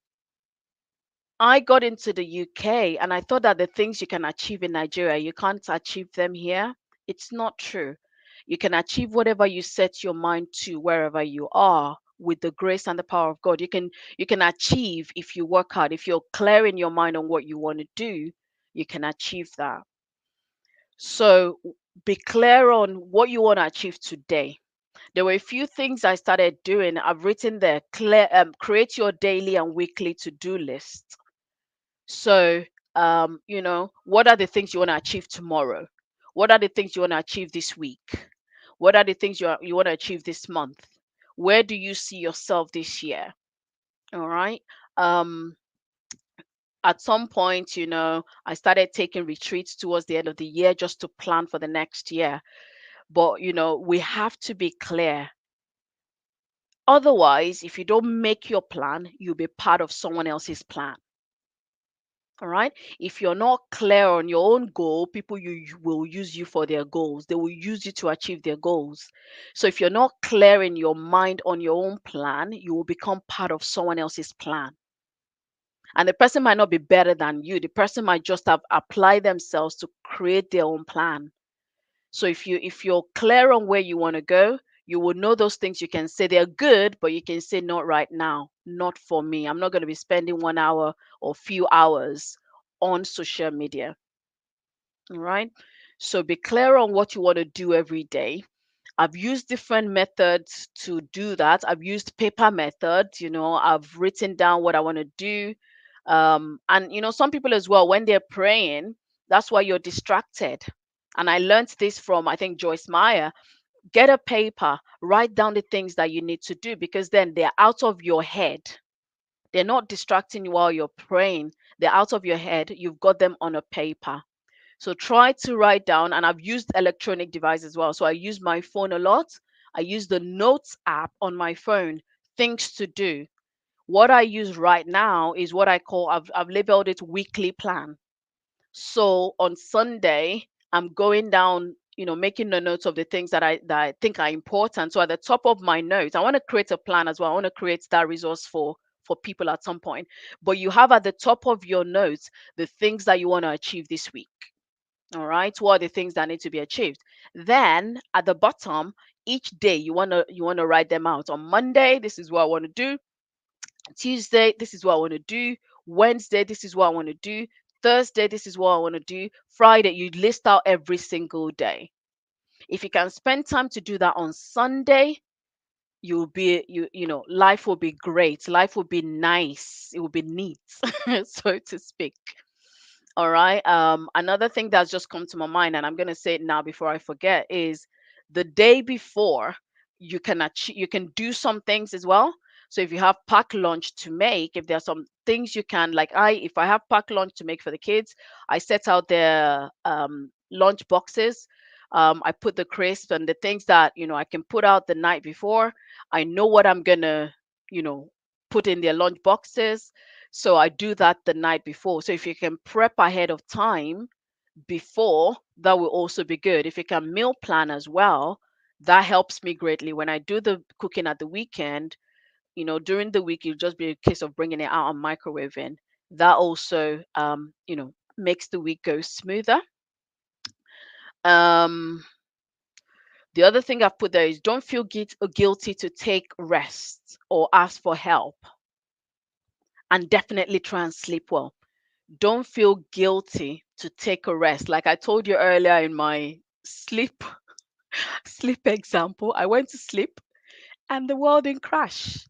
I got into the UK and I thought that the things you can achieve in Nigeria, you can't achieve them here. It's not true. You can achieve whatever you set your mind to wherever you are with the grace and the power of God. You can achieve if you work hard, if you're clear in your mind on what you want to do, you can achieve that. So be clear on what you want to achieve today. There were a few things I started doing. I've written there, create your daily and weekly to-do list. So, what are the things you want to achieve tomorrow? What are the things you want to achieve this week? What are the things you want to achieve this month? Where do you see yourself this year? All right. Um, at some point, I started taking retreats towards the end of the year just to plan for the next year. But, we have to be clear. Otherwise, if you don't make your plan, you'll be part of someone else's plan. All right. If you're not clear on your own goal, people will use you for their goals. They will use you to achieve their goals. So if you're not clear in your mind on your own plan, you will become part of someone else's plan. And the person might not be better than you. The person might just have applied themselves to create their own plan. So if you're clear on where you want to go, you will know those things. You can say they're good, but you can say not right now, not for me. I'm not going to be spending 1 hour or few hours on social media. All right. So be clear on what you want to do every day. I've used different methods to do that. I've used paper methods, I've written down what I want to do. And some people as well, when they're praying, that's why you're distracted. And I learned this from, I think, Joyce Meyer. Get a paper, write down the things that you need to do, because then they're out of your head. They're not distracting you while you're praying. They're out of your head. You've got them on a paper. So try to write down, and I've used electronic device as well. So I use my phone a lot. I use the notes app on my phone, things to do. What I use right now is what I've labeled it weekly plan. So on Sunday, I'm going down, making the notes of the things that I think are important. So at the top of my notes, I want to create a plan as well. I want to create that resource for people at some point. But you have at the top of your notes the things that you want to achieve this week. All right. What are the things that need to be achieved? Then at the bottom, each day you want to write them out. On Monday, this is what I want to do. Tuesday, this is what I want to do. Wednesday, this is what I want to do. Thursday, this is what I want to do. Friday, you list out every single day. If you can spend time to do that on Sunday, you'll be life will be great. Life will be nice. It will be neat, so to speak. All right. Another thing that's just come to my mind, and I'm gonna say it now before I forget, is the day before you can do some things as well. So if you have packed lunch to make, if there are some things you can, like if I have packed lunch to make for the kids, I set out their lunch boxes. I put the crisps and the things that I can put out the night before. I know what I'm gonna you know put in their lunch boxes, so I do that the night before. So if you can prep ahead of time before, that will also be good. If you can meal plan as well, that helps me greatly. When I do the cooking at the weekend, during the week, it'll just be a case of bringing it out and microwaving. That also, makes the week go smoother. Um, the other thing I've put there is don't feel guilty to take rest or ask for help, and definitely try and sleep well. Don't feel guilty to take a rest. Like I told you earlier in my sleep example, I went to sleep and the world didn't crash.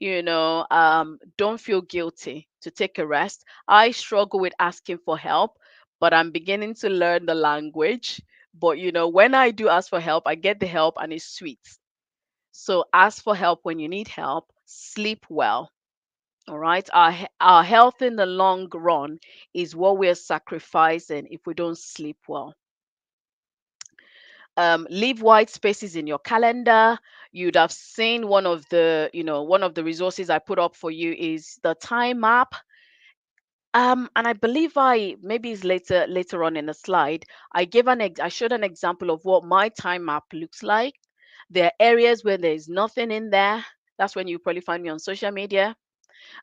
Don't feel guilty to take a rest. I struggle with asking for help, but I'm beginning to learn the language. But when I do ask for help, I get the help and it's sweet. So ask for help when you need help. Sleep well. All right. Our health in the long run is what we're sacrificing if we don't sleep well. Leave white spaces in your calendar. You'd have seen one of the resources I put up for you is the time map. And I believe I maybe it's later on in the slide. I showed an example of what my time map looks like. There are areas where there is nothing in there. That's when you probably find me on social media.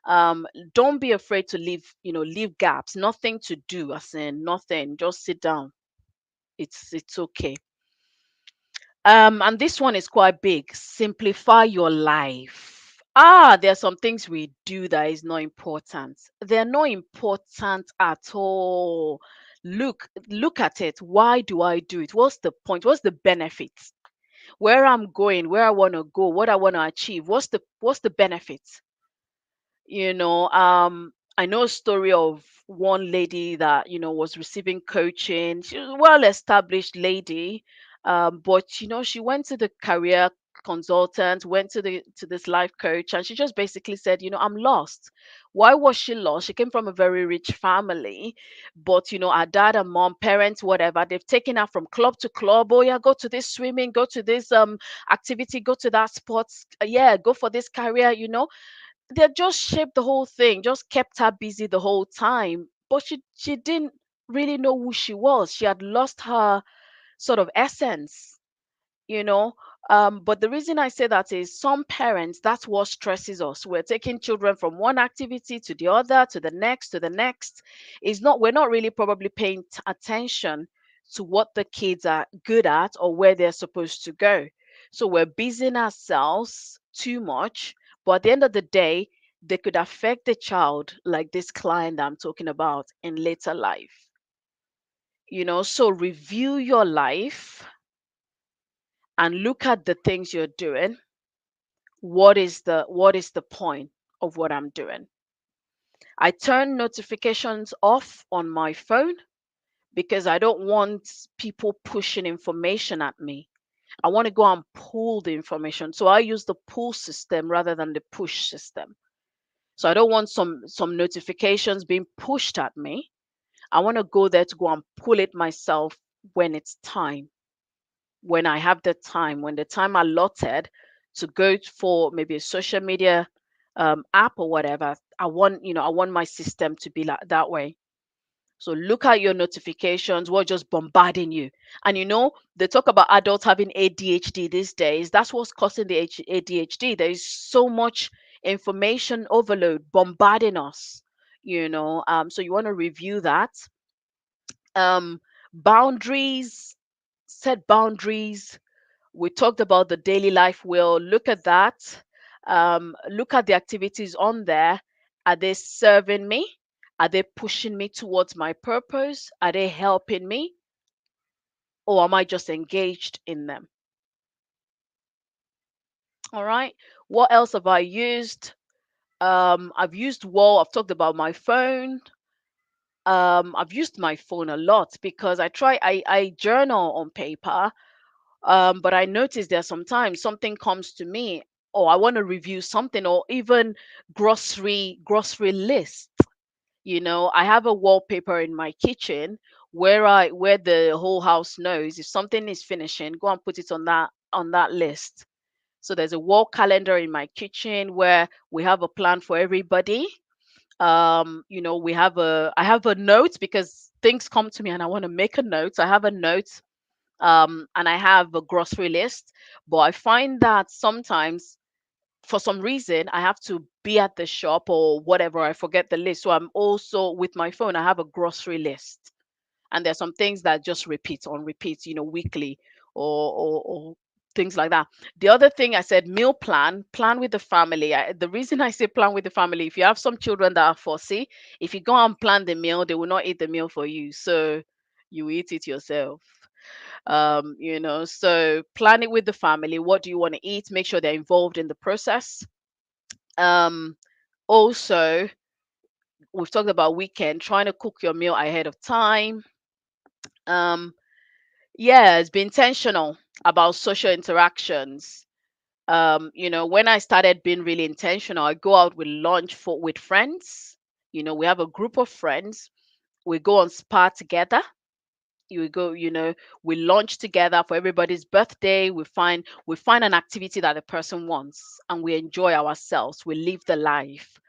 um don't be afraid to leave gaps. Nothing to do, as in nothing, just sit down. It's okay. And this one is quite big. Simplify your life. There are some things we do that is not important. They're not important at all. Look at it. Why do I do it? What's the point? What's the benefit? Where I'm going, where I want to go, what I want to achieve. What's the benefit? I know a story of one lady that was receiving coaching. She was a well established lady, but she went to the career consultant, went to this life coach, and she just basically said, I'm lost. Why was she lost? She came from a very rich family, but her dad and mom, parents, whatever, they've taken her from club to club. Oh yeah, go to this swimming, go to this activity, go to that sports, yeah, go for this career. They just shaped the whole thing, just kept her busy the whole time. But she didn't really know who she was. She had lost her sort of essence, you know. But the reason I say that is some parents, that's what stresses us. We're taking children from one activity to the other, to the next, to the next. We're not really probably paying attention to what the kids are good at or where they're supposed to go. So we're busying ourselves too much, but at the end of the day, they could affect the child, like this client that I'm talking about, in later life. So review your life and look at the things you're doing. What is the point of what I'm doing? I turn notifications off on my phone because I don't want people pushing information at me. I want to go and pull the information. So I use the pull system rather than the push system. So I don't want some notifications being pushed at me. I want to go there to go and pull it myself when it's time. When I have the time, when the time allotted to go for maybe a social media app or whatever, I want my system to be like that way. So look at your notifications, what just bombarding you. And they talk about adults having ADHD these days. That's what's causing the ADHD. There is so much information overload bombarding us. So you want to review that. Um, boundaries, set boundaries. We talked about the daily life wheel. Look at that. Look at the activities on there. Are they serving me? Are they pushing me towards my purpose? Are they helping me? Or am I just engaged in them? All right. What else have I used? I've used wall. I've talked about my phone. I've used my phone a lot because I journal on paper. But I noticed there sometimes something comes to me, or I want to review something, or even grocery list. I have a wallpaper in my kitchen where the whole house knows if something is finishing, go and put it on that list. So there's a wall calendar in my kitchen where we have a plan for everybody. We have a I have a note because things come to me and I want to make a note. I have a note, and I have a grocery list. But I find that sometimes, for some reason, I have to be at the shop or whatever, I forget the list. So I'm also with my phone, I have a grocery list. And there's some things that just repeat on repeat, weekly, or things like that. The other thing I said, meal plan with the family. The reason I say plan with the family, if you have some children that are fussy, if you go and plan the meal, they will not eat the meal for you. So you eat it yourself. So plan it with the family. What do you want to eat? Make sure they're involved in the process. Um, Also, we've talked about weekend, trying to cook your meal ahead of time. Um, Yes, be intentional about social interactions. When I started being really intentional, I go out with lunch for with friends. We have a group of friends. We go on spa together. You go, we lunch together for everybody's birthday. We find an activity that the person wants, and we enjoy ourselves. We live the life.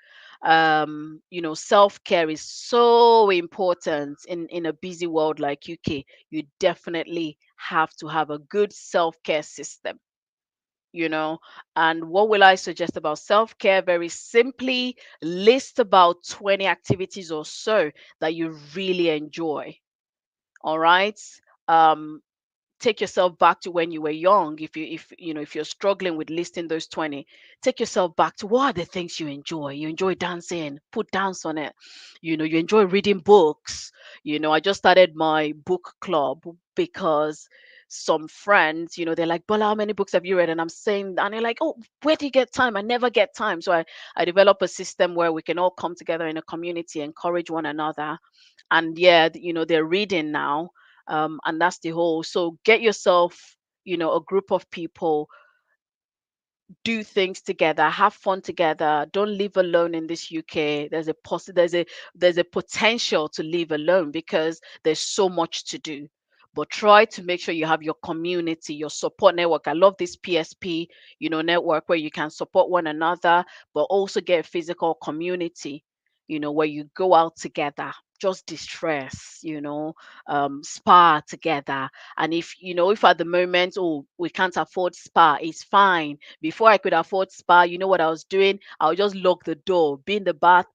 Self-care is so important in a busy world like UK. You definitely have to have a good self-care system, you know and what will I suggest about self-care? Very simply, list about 20 activities or so that you really enjoy. All right. um Take yourself back to when you were young. If you're struggling with listing those 20, take yourself back to what are the things you enjoy dancing, put dance on it. You enjoy reading books. I just started my book club because some friends, they're like, Bola, how many books have you read? And I'm saying, and they're like, oh, where do you get time? I never get time. So I develop a system where we can all come together in a community, encourage one another. And yeah, they're reading now. And that's the whole. So get yourself, a group of people, do things together, have fun together. Don't live alone in this UK. There's a potential to live alone because there's so much to do. But try to make sure you have your community, your support network. I love this PSP, network where you can support one another, but also get a physical community, where you go out together, just distress, spa together. And if at the moment, oh, we can't afford spa, it's fine. Before I could afford spa, you know what I was doing? I would just lock the door, be in the bath,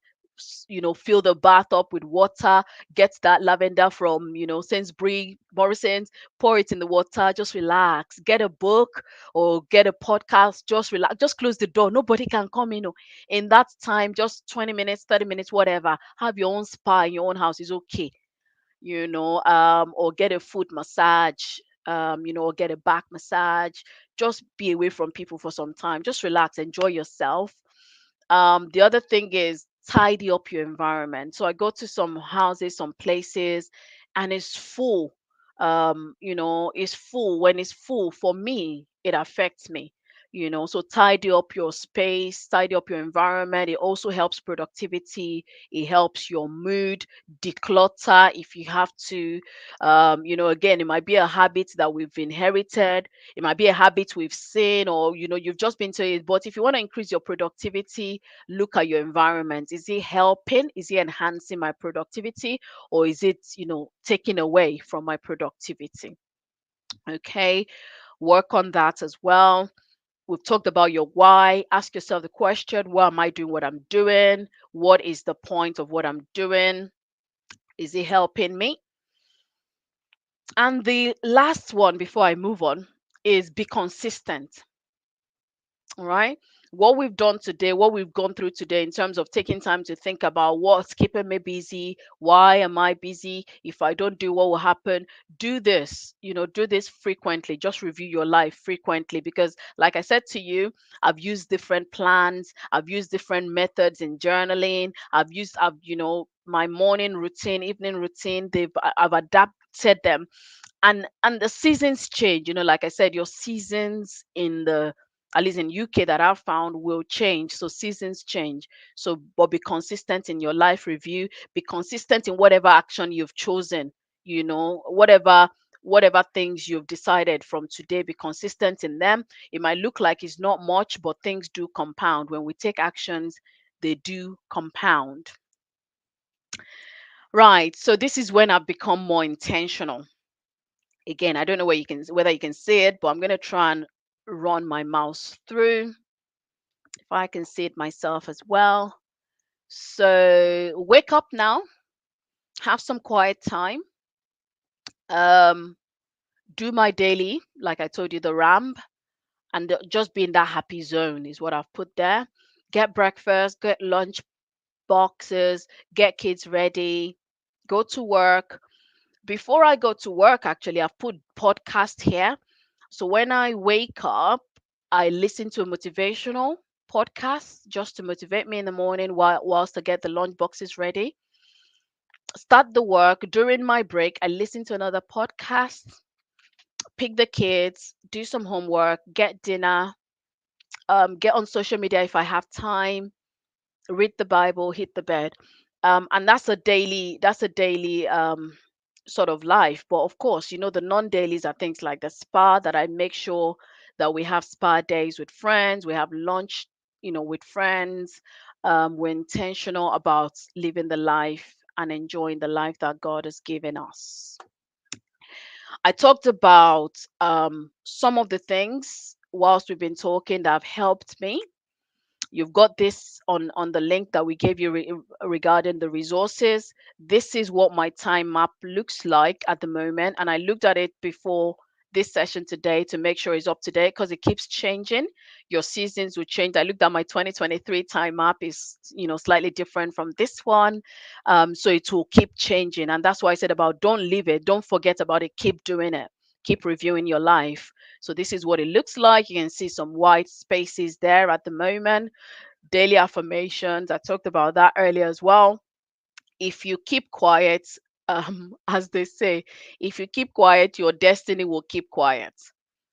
fill the bath up with water, get that lavender from, Sainsbury, Morrison's, pour it in the water, just relax, get a book or get a podcast, just relax, just close the door. Nobody can come in. In that time, just 20 minutes, 30 minutes, whatever, have your own spa in your own house is okay. Or get a foot massage, or get a back massage. Just be away from people for some time. Just relax, enjoy yourself. The other thing is tidy up your environment. So I go to some houses, some places, and it's full. It's full. When it's full, for me, it affects me. So tidy up your space, tidy up your environment. It also helps productivity. It helps your mood. Declutter if you have to. Again, it might be a habit that we've inherited. It might be a habit we've seen, or you've just been to it. But if you want to increase your productivity, look at your environment. Is it helping? Is it enhancing my productivity? Or is it, taking away from my productivity? Okay, work on that as well. We've talked about your why. Ask yourself the question, why am I doing what I'm doing? What is the point of what I'm doing? Is it helping me? And the last one before I move on is be consistent. All right. What we've done today, what we've gone through today in terms of taking time to think about what's keeping me busy, why am I busy? If I don't do, what will happen? Do this frequently. Just review your life frequently because, like I said to you, I've used different plans, I've used different methods in journaling, my morning routine, evening routine, I've adapted them. And the seasons change, like I said, your seasons in the at least in UK that I've found will change. So seasons change. So but be consistent in your life review, be consistent in whatever action you've chosen, whatever things you've decided from today, be consistent in them. It might look like it's not much, but things do compound. When we take actions, they do compound. Right. So this is when I've become more intentional. Again, I don't know whether you can see it, but I'm going to try and run my mouse through if I can see it myself as well. So wake up now, have some quiet time, um, do my daily, like I told you, the ramp, and just be in that happy zone is what I've put there. Get breakfast, get lunch boxes, get kids ready, go to work. Before I go to work, actually, I've put podcast here. So when I wake up, I listen to a motivational podcast just to motivate me in the morning whilst I get the lunch boxes ready. Start the work. During my break, I listen to another podcast, pick the kids, do some homework, get dinner, get on social media if I have time, read the Bible, hit the bed. And that's a daily sort of life. But of course, the non-dailies are things like the spa that I make sure that we have spa days with friends, we have lunch, with friends. We're intentional about living the life and enjoying the life that God has given us. I talked about some of the things whilst we've been talking that have helped me. You've got this on the link that we gave you regarding the resources. This is what my time map looks like at the moment, and I looked at it before this session today to make sure it's up to date because it keeps changing. Your seasons will change. I looked at my 2023 time map is slightly different from this one, so it will keep changing, and that's why I said about don't leave it, don't forget about it, keep doing it, keep reviewing your life. So this is what it looks like. You can see some white spaces there at the moment. Daily affirmations, I talked about that earlier as well. If you keep quiet, as they say, if you keep quiet, your destiny will keep quiet.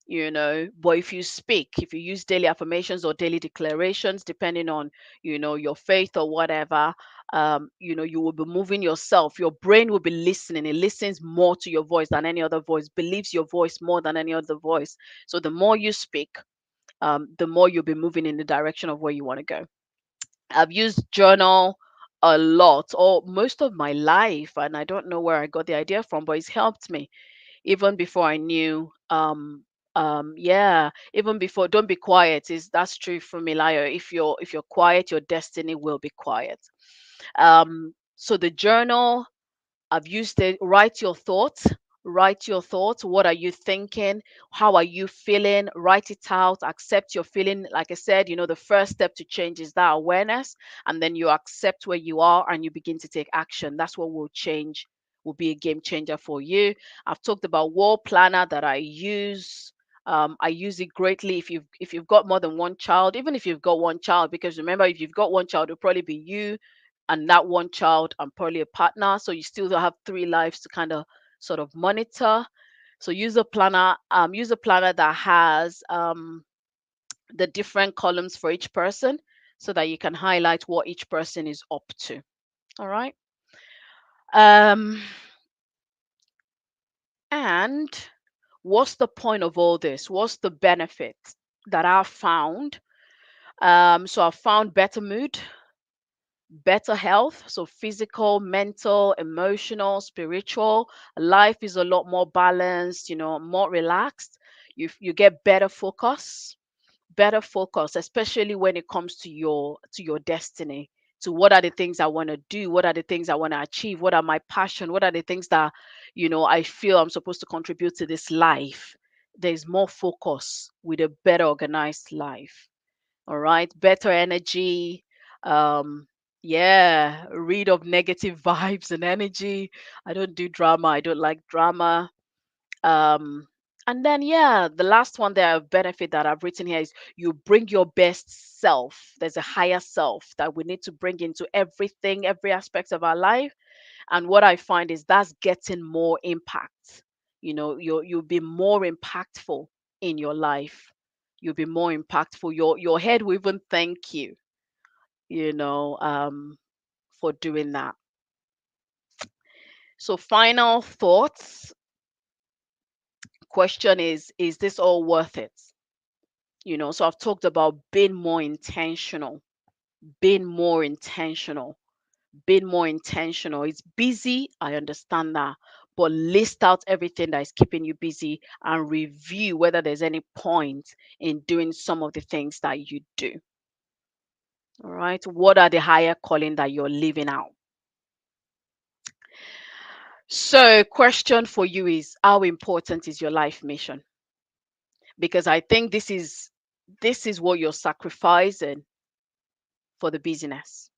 But if you speak, if you use daily affirmations or daily declarations, depending on your faith or whatever, you will be moving yourself. Your brain will be listening. It listens more to your voice than any other voice, believes your voice more than any other voice. So the more you speak, the more you'll be moving in the direction of where you want to go. I've used journal a lot or most of my life, and I don't know where I got the idea from, but it's helped me even before I knew. Yeah, even before, don't be quiet is that's true for Milayo. If you're quiet, your destiny will be quiet. So the journal, I've used it. Write your thoughts. Write your thoughts. What are you thinking? How are you feeling? Write it out. Accept your feeling. Like I said, the first step to change is that awareness. And then you accept where you are and you begin to take action. That's what will change, will be a game changer for you. I've talked about wall planner that I use. I use it greatly if you've got more than one child, even if you've got one child, because remember, if you've got one child, it'll probably be you and that one child and probably a partner. So you still have three lives to kind of sort of monitor. So use a planner that has the different columns for each person so that you can highlight what each person is up to. All right. Um, and what's the point of all this? What's the benefit that I've found? So I've found better mood, better health, so physical, mental, emotional, spiritual. Life is a lot more balanced, more relaxed. You get better focus, especially when it comes to your destiny, to what are the things I want to do, what are the things I want to achieve, what are my passion, what are the things that I feel I'm supposed to contribute to this life. There's more focus with a better organized life. All right, better energy. Yeah, rid of negative vibes and energy. I don't do drama. I don't like drama. um and then, yeah, the last one, there benefit that I've written here is you bring your best self. There's a higher self that we need to bring into everything, every aspect of our life. And what I find is that's getting more impact. You'll be more impactful in your life. You'll be more impactful. Your head will even thank you, you know, um, for doing that. So, final thoughts. Question is this all worth it? So I've talked about being more intentional, being more intentional, being more intentional. It's busy, I understand that, but list out everything that is keeping you busy and review whether there's any point in doing some of the things that you do. All right. What are the higher calling that you're living out? So, question for you is, how important is your life mission? Because I think this is what you're sacrificing for the busyness.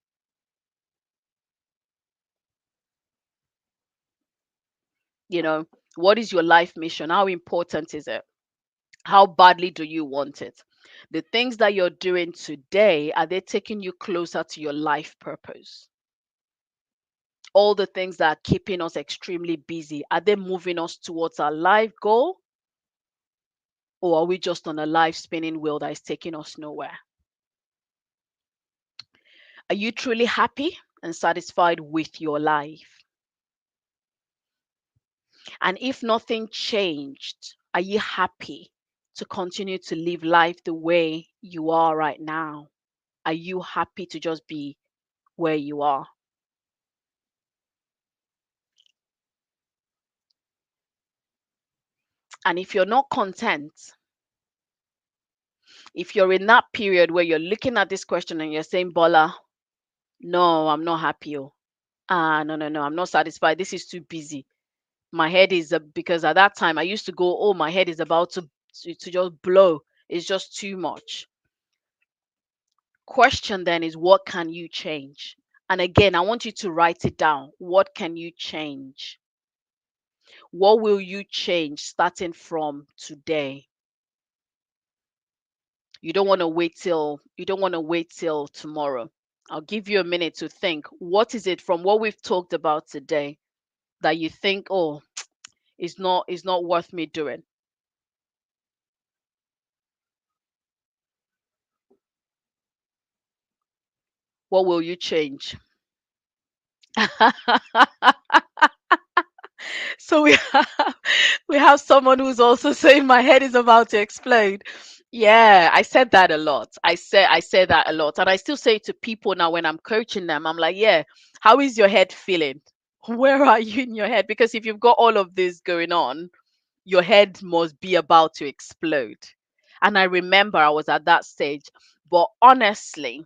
You know, what is your life mission? How important is it? How badly do you want it? The things that you're doing today, are they taking you closer to your life purpose? All the things that are keeping us extremely busy, are they moving us towards our life goal? Or are we just on a life spinning wheel that is taking us nowhere? Are you truly happy and satisfied with your life? And if nothing changed, are you happy to continue to live life the way you are right now? Are you happy to just be where you are? And if you're not content, if you're in that period where you're looking at this question and you're saying, Bola, no, I'm not happy. Oh. No, no, no, I'm not satisfied. This is too busy. My head is because at that time I used to go, oh, my head is about to just blow. It's just too much. Question then is, what can you change? And again, I want you to write it down. What can you change? What will you change starting from today? You don't want to wait till tomorrow. I'll give you a minute to think. What is it from what we've talked about today that you think, oh, it's not worth me doing? What will you change? So we have someone who's also saying my head is about to explode. Yeah, I said that a lot. I said that a lot. And I still say it to people now when I'm coaching them. I'm like, yeah, how is your head feeling? Where are you in your head? Because if you've got all of this going on, your head must be about to explode. And I remember I was at that stage. But honestly,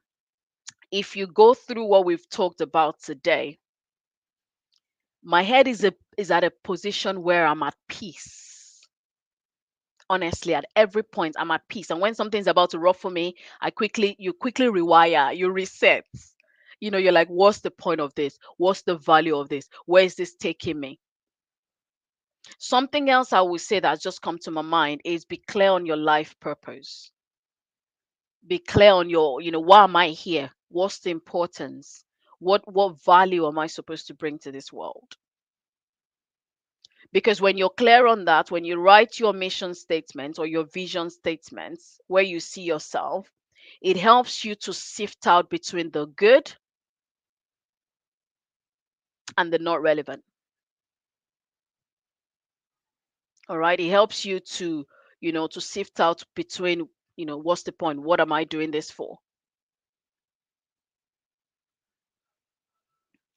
if you go through what we've talked about today, my head is at a position where I'm at peace. Honestly, at every point I'm at peace. And when something's about to ruffle me, you quickly rewire, you reset. You're like, what's the point of this? What's the value of this? Where is this taking me? Something else I will say that's just come to my mind is, be clear on your life purpose. Be clear on why am I here? What's the importance? What value am I supposed to bring to this world? Because when you're clear on that, when you write your mission statements or your vision statements where you see yourself, it helps you to sift out between the good and the not relevant. All right. It helps you to sift out between, what's the point? What am I doing this for?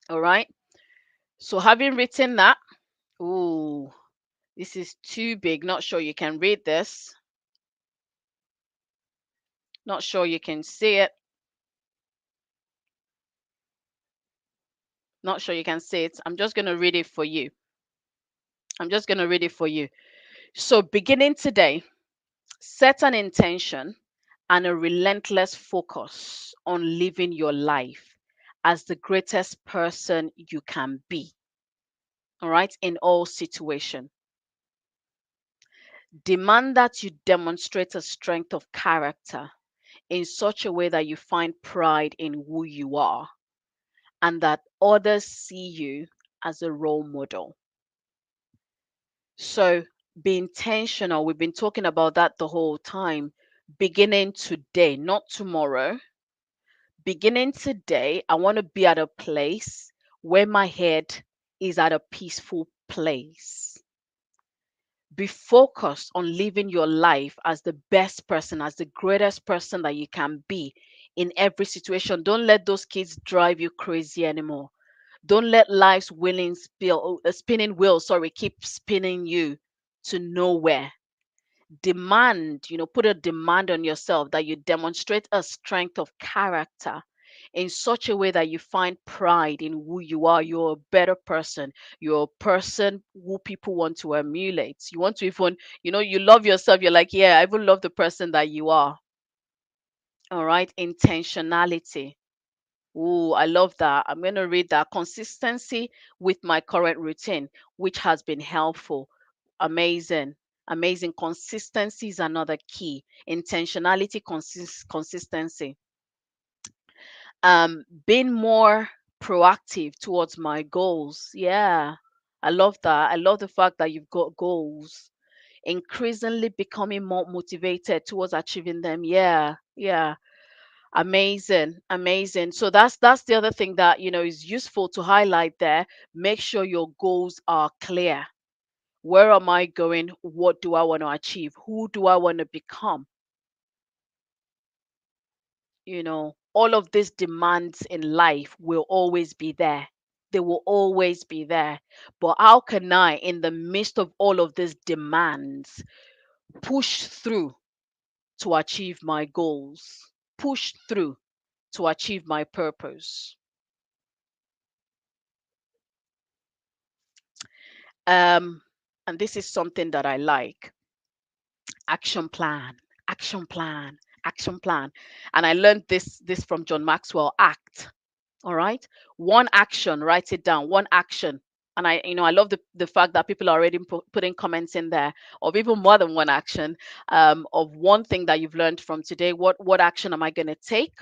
All right. So having written that, ooh, this is too big. Not sure you can read this. Not sure you can see it. Not sure you can see it. I'm just going to read it for you. I'm just going to read it for you. So, beginning today, set an intention and a relentless focus on living your life as the greatest person you can be. All right, in all situations. Demand that you demonstrate a strength of character in such a way that you find pride in who you are and that others see you as a role model. So be intentional. We've been talking about that the whole time. Beginning today, not tomorrow. Beginning today, I want to be at a place where my head is at a peaceful place. Be focused on living your life as the best person, as the greatest person that you can be in every situation. Don't let those kids drive you crazy anymore. Don't let life's spinning wheel, sorry, keep spinning you to nowhere. Demand, put a demand on yourself that you demonstrate a strength of character in such a way that you find pride in who you are. You're a better person. You're a person who people want to emulate. You want to even, you love yourself. You're like, yeah, I even love the person that you are. All right. Intentionality. Ooh, I love that. I'm going to read that. Consistency with my current routine, which has been helpful. Amazing. Amazing. Consistency is another key. Intentionality, consistency. Being more proactive towards my goals. Yeah. I love that. I love the fact that you've got goals. Increasingly becoming more motivated towards achieving them. Yeah. Yeah. Amazing, amazing. So that's the other thing that is useful to highlight there. Make sure your goals are clear. Where am I going? What do I want to achieve? Who do I want to become? All of these demands in life will always be there. They will always be there. But how can I, in the midst of all of these demands, push through to achieve my goals? Push through to achieve my purpose. Um, and this is something that I like. Action plan, action plan, action plan. And I learned this from John Maxwell. Act. All right. One action, write it down. One action. And I love the fact that people are already putting comments in there of even more than one action, of one thing that you've learned from today. What action am I going to take?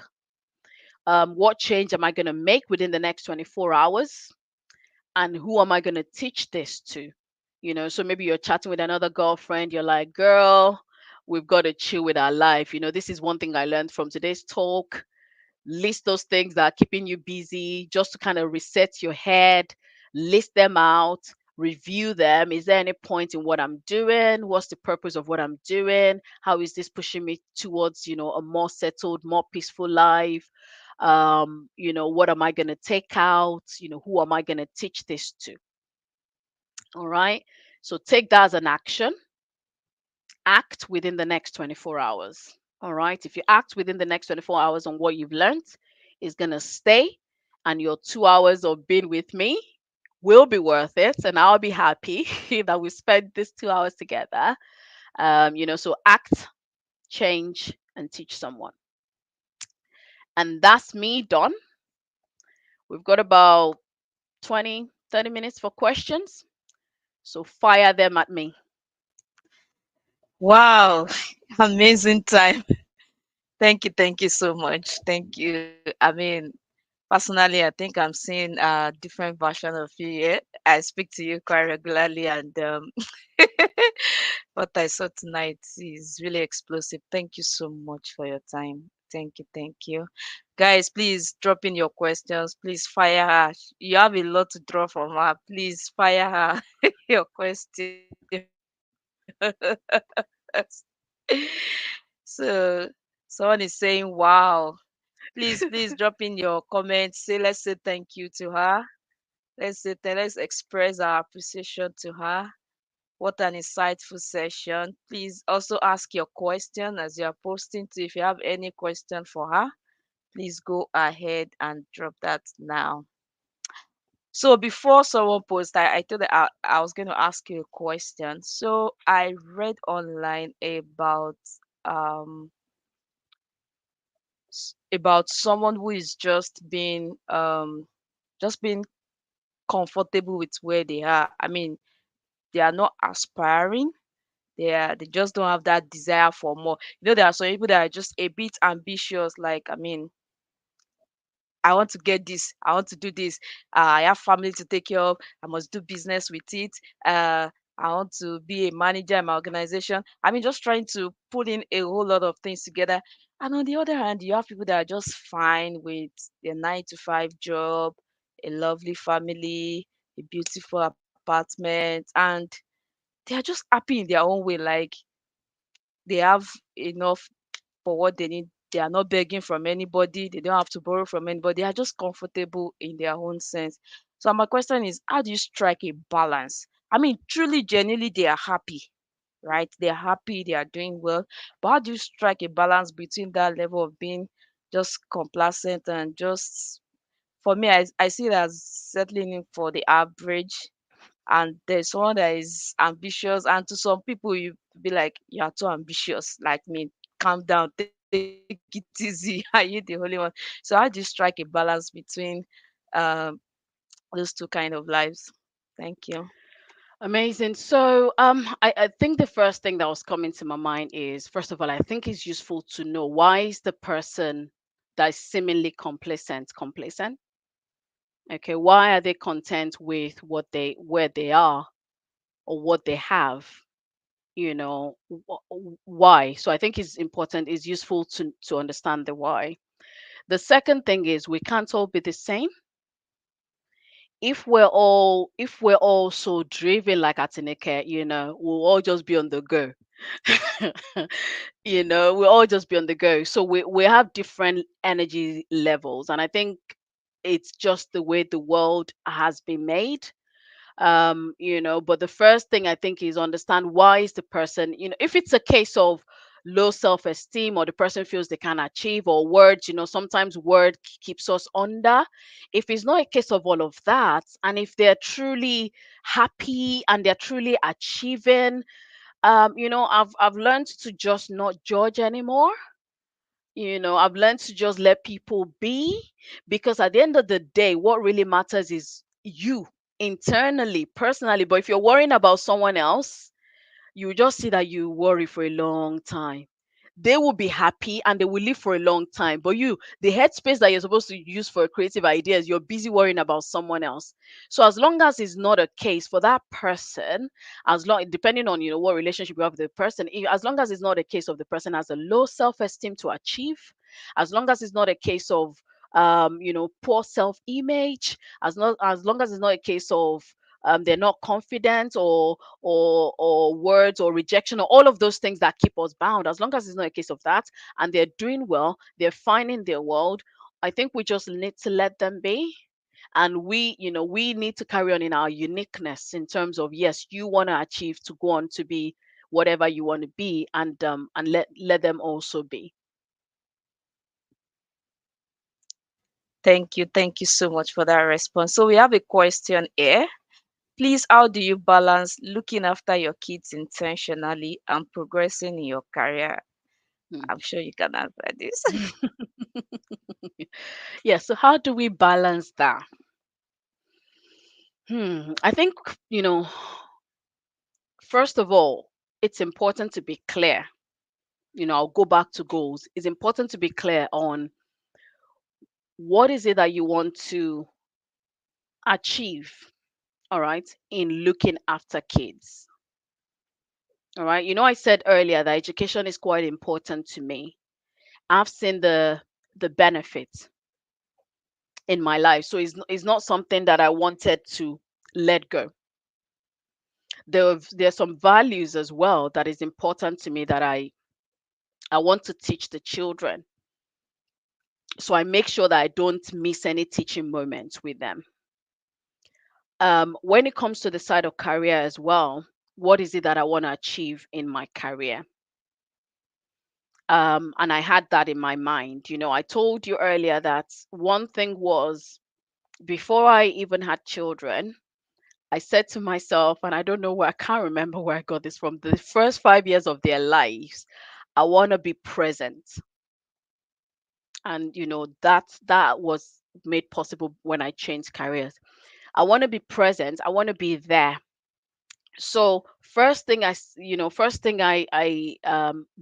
What change am I going to make within the next 24 hours? And who am I going to teach this to? So maybe you're chatting with another girlfriend, you're like, girl, we've got to chill with our life. This is one thing I learned from today's talk. List those things that are keeping you busy just to kind of reset your head, list them out, review them. Is there any point in what I'm doing? What's the purpose of what I'm doing? How is this pushing me towards, a more settled, more peaceful life? What am I going to take out? Who am I going to teach this to? All right. So take that as an action. Act within the next 24 hours. All right. If you act within the next 24 hours on what you've learned, it's going to stay, and your 2 hours of being with me will be worth it. And I'll be happy that we spent these 2 hours together. So act, change, and teach someone. And that's me done. We've got about 20, 30 minutes for questions. So fire them at me. Wow, amazing time. Thank you so much. Thank you. I mean, personally, I think I'm seeing a different version of you. Yeah? I speak to you quite regularly, and what I saw tonight is really explosive. Thank you so much for your time. Thank you, thank you. Guys, please drop in your questions. Please fire her. You have a lot to draw from her. Please fire her your so someone is saying, wow. Please drop in your comments. Let's say thank you to her. Let's express our appreciation to her. What an insightful session. Please also ask your question as you are posting to. If you have any question for her, please go ahead and drop that now. So before someone posts, I told that I was going to ask you a question. So I read online um about someone who is just being comfortable with where they are. I mean, they are not aspiring. They just don't have that desire for more. There are some people that are just a bit ambitious. Like, I mean, I want to get this. I want to do this. I have family to take care of. I must do business with it. I want to be a manager in my organization. I mean, just trying to put in a whole lot of things together. And on the other hand, you have people that are just fine with their 9 to 5 job, a lovely family, a beautiful apartment, and they are just happy in their own way. Like they have enough for what they need. They are not begging from anybody. They don't have to borrow from anybody. They are just comfortable in their own sense. So my question is, how do you strike a balance? I mean, truly, genuinely, they are happy, right? They are happy. They are doing well. But how do you strike a balance between that level of being just complacent and just, for me, I see it as settling in for the average, and there's someone that is ambitious, and to some people you be like, you are too ambitious, like me, calm down, take it easy. Are you the only one? So how do you strike a balance between um those two kind of lives? Thank you. Amazing. So, I think the first thing that was coming to my mind is, first of all, I think it's useful to know why is the person that is seemingly complacent. Okay, why are they content with where they are or what they have? Why? So I think it's important, it's useful to understand the why. The second thing is we can't all be the same. If we're all so driven like Atineke, we'll all just be on the go. We'll all just be on the go. So we have different energy levels. And I think it's just the way the world has been made. But the first thing I think is understand why is the person, if it's a case of low self-esteem, or the person feels they can achieve, or words, sometimes word keeps us under. If it's not a case of all of that, and if they're truly happy and they're truly achieving, I've learned to just not judge anymore. I've learned to just let people be, because at the end of the day, what really matters is you internally, personally. But if you're worrying about someone else, you will just see that you worry for a long time. They will be happy and they will live for a long time. But you, the headspace that you're supposed to use for creative ideas, you're busy worrying about someone else. So as long as it's not a case for that person, as long depending on what relationship you have with the person, as long as it's not a case of the person has a low self-esteem to achieve, as long as it's not a case of poor self-image, as long as it's not a case of they're not confident, or words or rejection, or all of those things that keep us bound, as long as it's not a case of that, and they're doing well, they're finding their world, I think we just need to let them be. And we need to carry on in our uniqueness, in terms of, yes, you want to achieve to go on to be whatever you want to be, and let them also be. Thank you so much for that response. So we have a question here. Please, how do you balance looking after your kids intentionally and progressing in your career? Hmm. I'm sure you can answer this. Yeah, so how do we balance that? I think, you know first of all, it's important to be clear. I'll go back to goals. It's important to be clear on what is it that you want to achieve, all right, in looking after kids. All right. I said earlier that education is quite important to me. I've seen the benefits in my life. So it's not something that I wanted to let go. There's some values as well that is important to me, that I want to teach the children. So I make sure that I don't miss any teaching moments with them. When it comes to the side of career as well, what is it that I want to achieve in my career? And I had that in my mind. I told you earlier that one thing was, before I even had children, I said to myself, and I don't know where, I can't remember where I got this from, the first 5 years of their lives, I want to be present. And that was made possible when I changed careers. I want to be present. I want to be there. So first thing I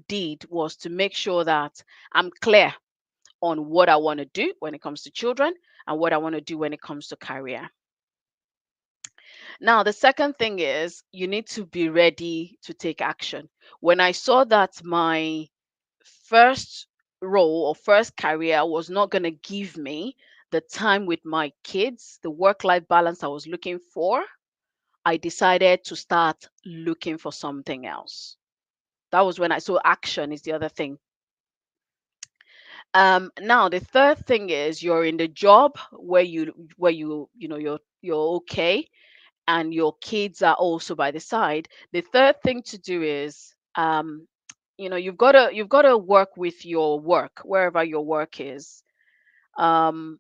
did was to make sure that I'm clear on what I want to do when it comes to children, and what I want to do when it comes to career. Now, the second thing is, you need to be ready to take action. When I saw that my first role or first career was not going to give me the time with my kids, the work life balance I was looking for, I decided to start looking for something else. That was when I saw action is the other thing. Now the third thing is you're in the job where you're okay, and your kids are also by the side. The third thing to do is you've got to work with your work wherever your work is. um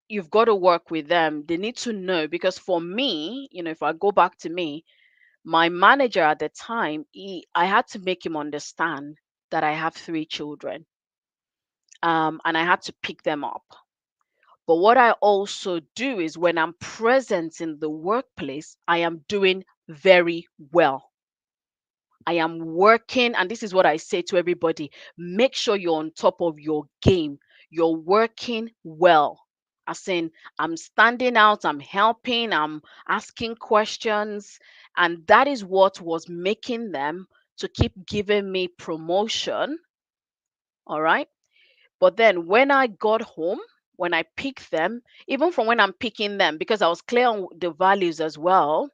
you've got to work with them. They need to know, because for me, if I go back to me, my manager at the time, I had to make him understand that I have three children, and I had to pick them up. But what I also do is when I'm present in the workplace, I am doing very well. I am working, and this is what I say to everybody: make sure you're on top of your game. You're working well. As in, I'm standing out, I'm helping, I'm asking questions. And that is what was making them to keep giving me promotion. All right. But then when I got home, when I picked them, even from when I'm picking them, because I was clear on the values as well,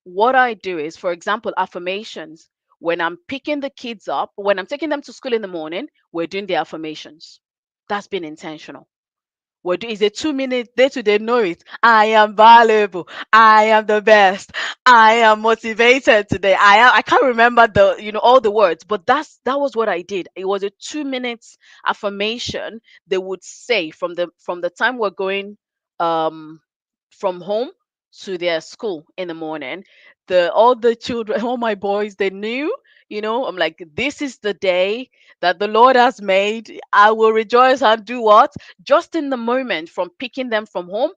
what I do is, for example, affirmations. When I'm picking the kids up, when I'm taking them to school in the morning, we're doing the affirmations. That's been intentional. Is a 2 minute day to day know it. I am valuable. I am the best. I am motivated today. I can't remember all the words, but that was what I did. It was a 2 minutes affirmation they would say from the time we're going um from home to their school in the morning. All the children, all my boys, they knew. I'm like, this is the day that the Lord has made. I will rejoice and do what? Just in the moment from picking them from home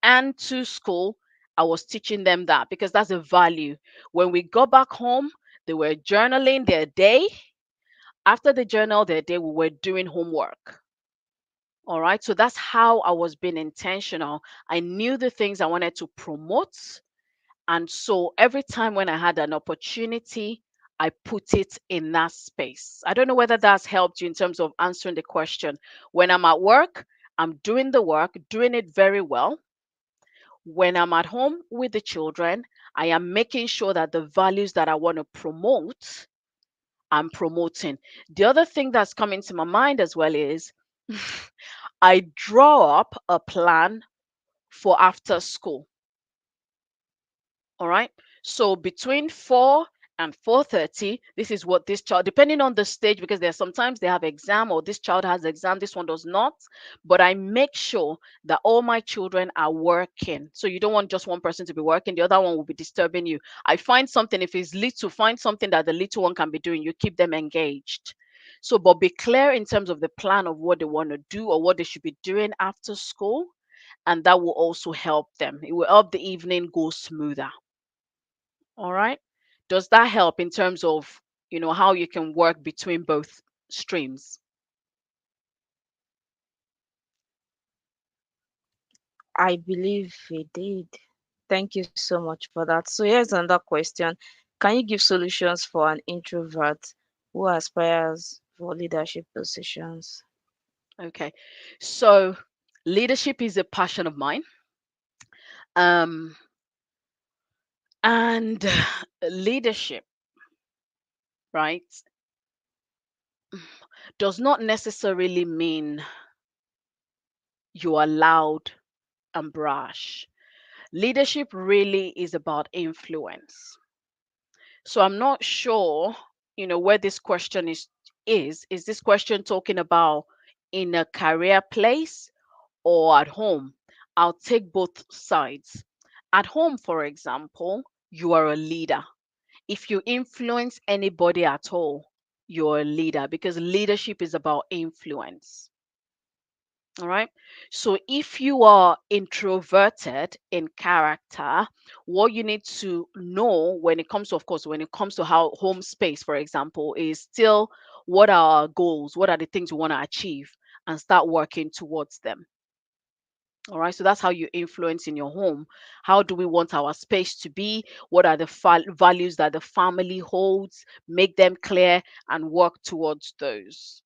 and to school, I was teaching them that, because that's a value. When we got back home, they were journaling their day. After they journal their day, we were doing homework. All right. So that's how I was being intentional. I knew the things I wanted to promote. And so every time when I had an opportunity, I put it in that space. I don't know whether that's helped you in terms of answering the question. When I'm at work, I'm doing the work, doing it very well. When I'm at home with the children, I am making sure that the values that I want to promote, I'm promoting. The other thing that's coming to my mind as well is I draw up a plan for after school. All right. So between 4 and 4:30, this is what this child, depending on the stage, because there's sometimes they have exam, or this child has exam, this one does not. But I make sure that all my children are working. So you don't want just one person to be working, the other one will be disturbing you. I find something, if it's little, find something that the little one can be doing. You keep them engaged. So, but be clear in terms of the plan of what they want to do or what they should be doing after school. And that will also help them. It will help the evening go smoother. All right. Does that help in terms of, how you can work between both streams? I believe we did. Thank you so much for that. So here's another question. Can you give solutions for an introvert who aspires for leadership positions? Okay. So leadership is a passion of mine. Um, and leadership, right, does not necessarily mean you are loud and brash. Leadership really is about influence. So I'm not sure, where this question is this question talking about in a career place or at home? I'll take both sides. At home, for example, you are a leader. If you influence anybody at all, you're a leader, because leadership is about influence. All right. So if you are introverted in character, what you need to know when it comes to, of course, when it comes to how home space, for example, is still what are our goals? What are the things we want to achieve, and start working towards them. All right. So that's how you influence in your home. How do we want our space to be? What are the values that the family holds? Make them clear and work towards those.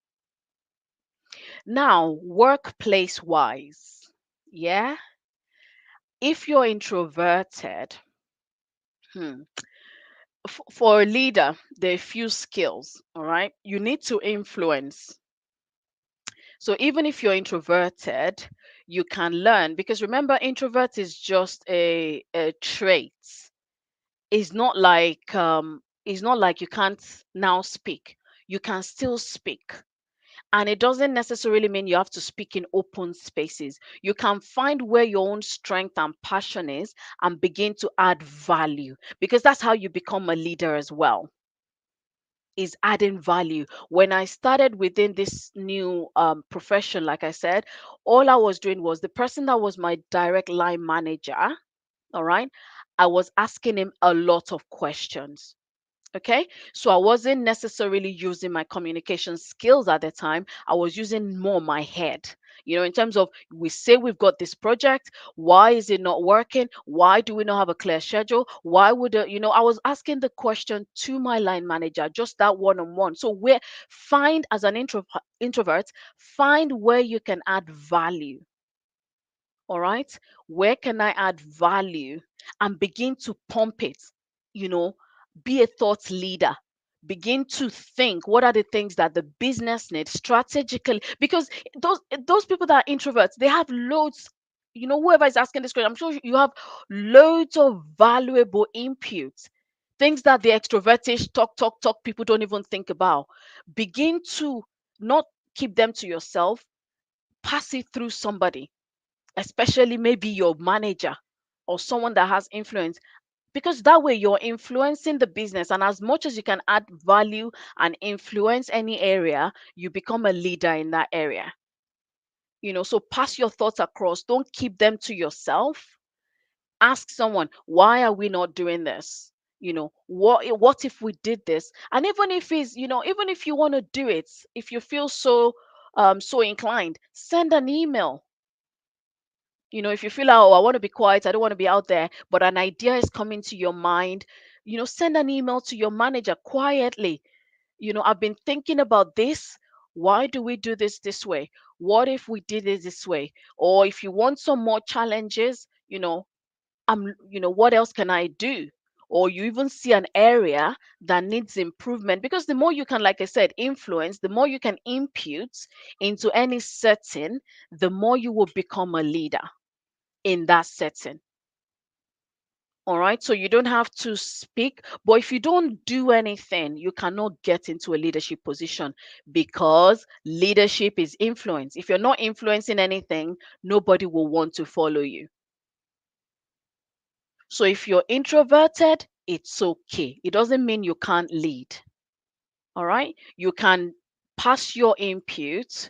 Now, workplace wise. Yeah. If you're introverted, hmm, for a leader, there are few skills, all right? You need to influence. So even if you're introverted, you can learn because remember, introvert is just a trait. It's not like you can't now speak. You can still speak. And it doesn't necessarily mean you have to speak in open spaces. You can find where your own strength and passion is and begin to add value because that's how you become a leader as well, is adding value. When I started within this new profession, like I said, all I was doing was the person that was my direct line manager, all right, I was asking him a lot of questions. Okay, so I wasn't necessarily using my communication skills at the time. I was using more my head. In terms of, we say we've got this project, why is it not working? Why do we not have a clear schedule? Why would I was asking the question to my line manager, just that one on one. So where find as an introvert, find where you can add value. All right, where can I add value and begin to pump it? you know be a thought leader. Begin to think, what are the things that the business needs strategically, because those people that are introverts, they have loads. Whoever is asking this question, I'm sure you have loads of valuable inputs, things that the extrovertish talk people don't even think about. Begin to not keep them to yourself, pass it through somebody, especially maybe your manager or someone that has influence, because that way you're influencing the business, and as much as you can add value and influence any area, you become a leader in that area. So pass your thoughts across, don't keep them to yourself. Ask someone, why are we not doing this? What if we did this? And even if even if you want to do it, if you feel so inclined, send an email. If you feel like, oh, I want to be quiet, I don't want to be out there, but an idea is coming to your mind, send an email to your manager quietly. I've been thinking about this. Why do we do this way? What if we did it this way? Or if you want some more challenges, what else can I do? Or you even see an area that needs improvement, because the more you can, like I said, influence, the more you can impute into any setting, the more you will become a leader in that setting. All right. So you don't have to speak, but if you don't do anything, you cannot get into a leadership position, because leadership is influence. If you're not influencing anything, nobody will want to follow you. So if you're introverted, it's okay. It doesn't mean you can't lead. All right. You can pass your input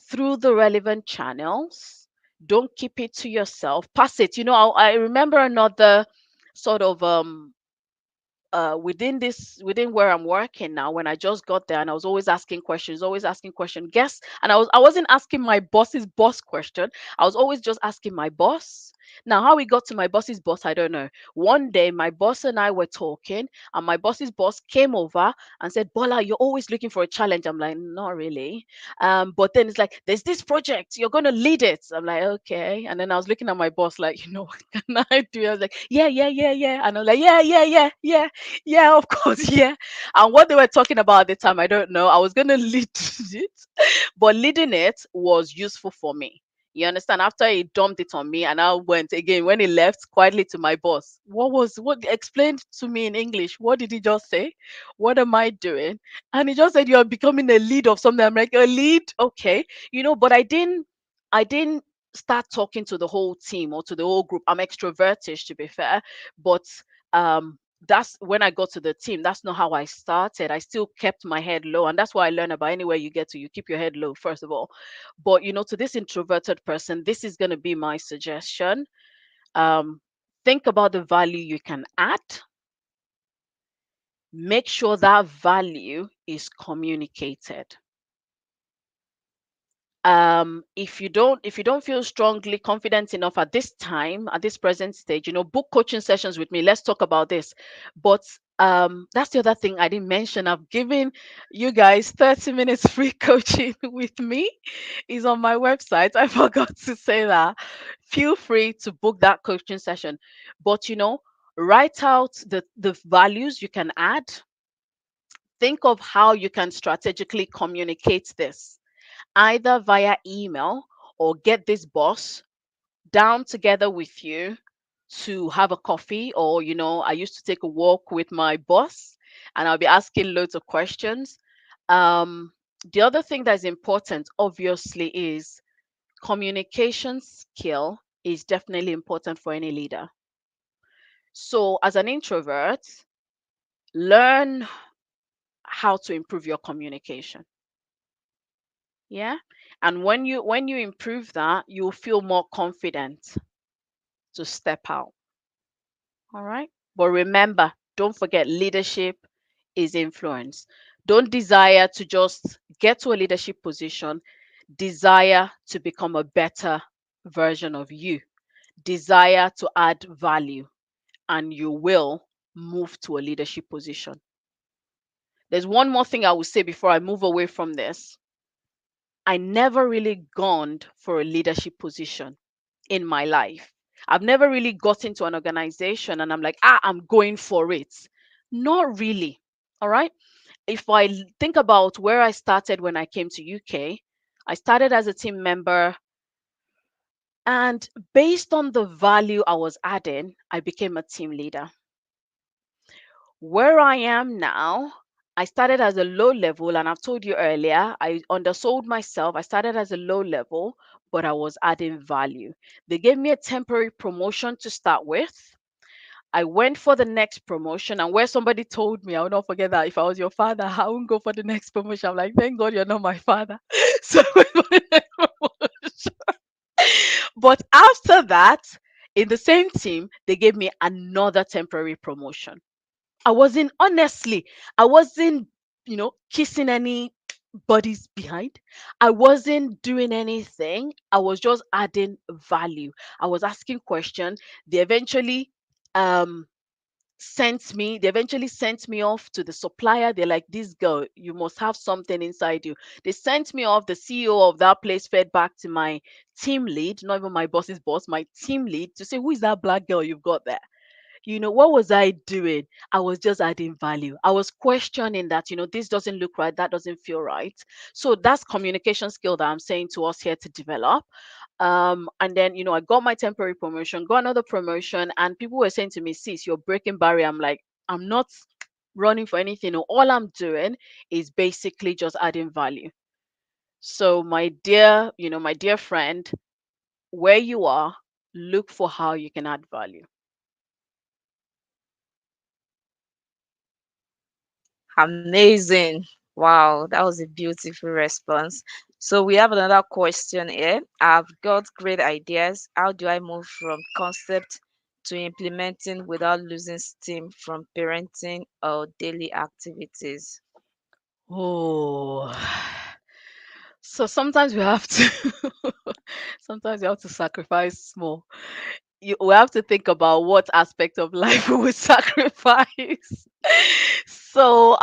through the relevant channels. Don't keep it to yourself. Pass it. I remember another sort of within where I'm working now, when I just got there, and I was always asking questions. Guess, and I wasn't asking my boss's boss question. I was always just asking my boss. Now, how we got to my boss's boss, I don't know. One day, my boss and I were talking, and my boss's boss came over and said, "Bola, you're always looking for a challenge." I'm like, "Not really." But then it's like, "There's this project, you're gonna lead it." I'm like, "Okay." And then I was looking at my boss like, "What can I do?" I was like, "Yeah, yeah, yeah, yeah." And I'm like, "Yeah, yeah, yeah, yeah." Yeah, of course, yeah. And what they were talking about at the time, I don't know. I was gonna lead it, but leading it was useful for me. You understand? After he dumped it on me, and I went again when he left quietly to my boss. What explained to me in English? What did he just say? What am I doing? And he just said, "You're becoming a lead of something." I'm like, "A lead? Okay." But I didn't start talking to the whole team or to the whole group. I'm extrovertish, to be fair, but that's when I got to the team. That's not how I started. I still kept my head low. And that's why I learned about anywhere you get to, you keep your head low, first of all. But, to this introverted person, this is going to be my suggestion. Um, think about the value you can add. Make sure that value is communicated. If you don't feel strongly confident enough at this time, at this present stage, book coaching sessions with me. Let's talk about this. But That's the other thing I didn't mention. I've given you guys 30 minutes free coaching with me. Is on my website. I forgot to say that. Feel free to book that coaching session. But write out the values you can add. Think of how you can strategically communicate this, either via email or get this boss down together with you to have a coffee. Or I used to take a walk with my boss, and I'll be asking loads of questions. um the other thing that's important, obviously, is communication skill is definitely important for any leader. So as an introvert, learn how to improve your communication. Yeah. And when you improve that, you'll feel more confident to step out. All right. But remember, don't forget, leadership is influence. Don't desire to just get to a leadership position, desire to become a better version of you, desire to add value, and you will move to a leadership position. There's one more thing I will say before I move away from this. I never really gone for a leadership position in my life. I've never really got into an organization and I'm like, I'm going for it. Not really. All right. If I think about where I started when I came to UK, I started as a team member, and based on the value I was adding, I became a team leader. Where I am now, I started as a low level, and I've told you earlier, I undersold myself. I started as a low level, but I was adding value. They gave me a temporary promotion to start with. I went for the next promotion, and where somebody told me, I will not forget that, if I was your father, I wouldn't go for the next promotion. I'm like, thank God you're not my father. So I went for the next promotion. But after that, in the same team, they gave me another temporary promotion. I wasn't, kissing anybody's behind. I wasn't doing anything. I was just adding value. I was asking questions. They eventually um they eventually sent me off to the supplier. They're like, this girl, you must have something inside you. They sent me off. The CEO of that place fed back to my team lead, not even my boss's boss, my team lead, to say, who is that black girl you've got there? What was I doing? I was just adding value. I was questioning that, this doesn't look right, that doesn't feel right. So that's communication skill that I'm saying to us here to develop. And then, I got my temporary promotion, got another promotion, and people were saying to me, sis, you're breaking barrier. I'm like, I'm not running for anything. All I'm doing is basically just adding value. So my dear friend, where you are, look for how you can add value. Amazing. Wow, that was a beautiful response. So we have another question here. I've got great ideas. How do I move from concept to implementing without losing steam from parenting or daily activities? Oh, so sometimes we have to sometimes we have to sacrifice small. We have to think about what aspect of life we would sacrifice. So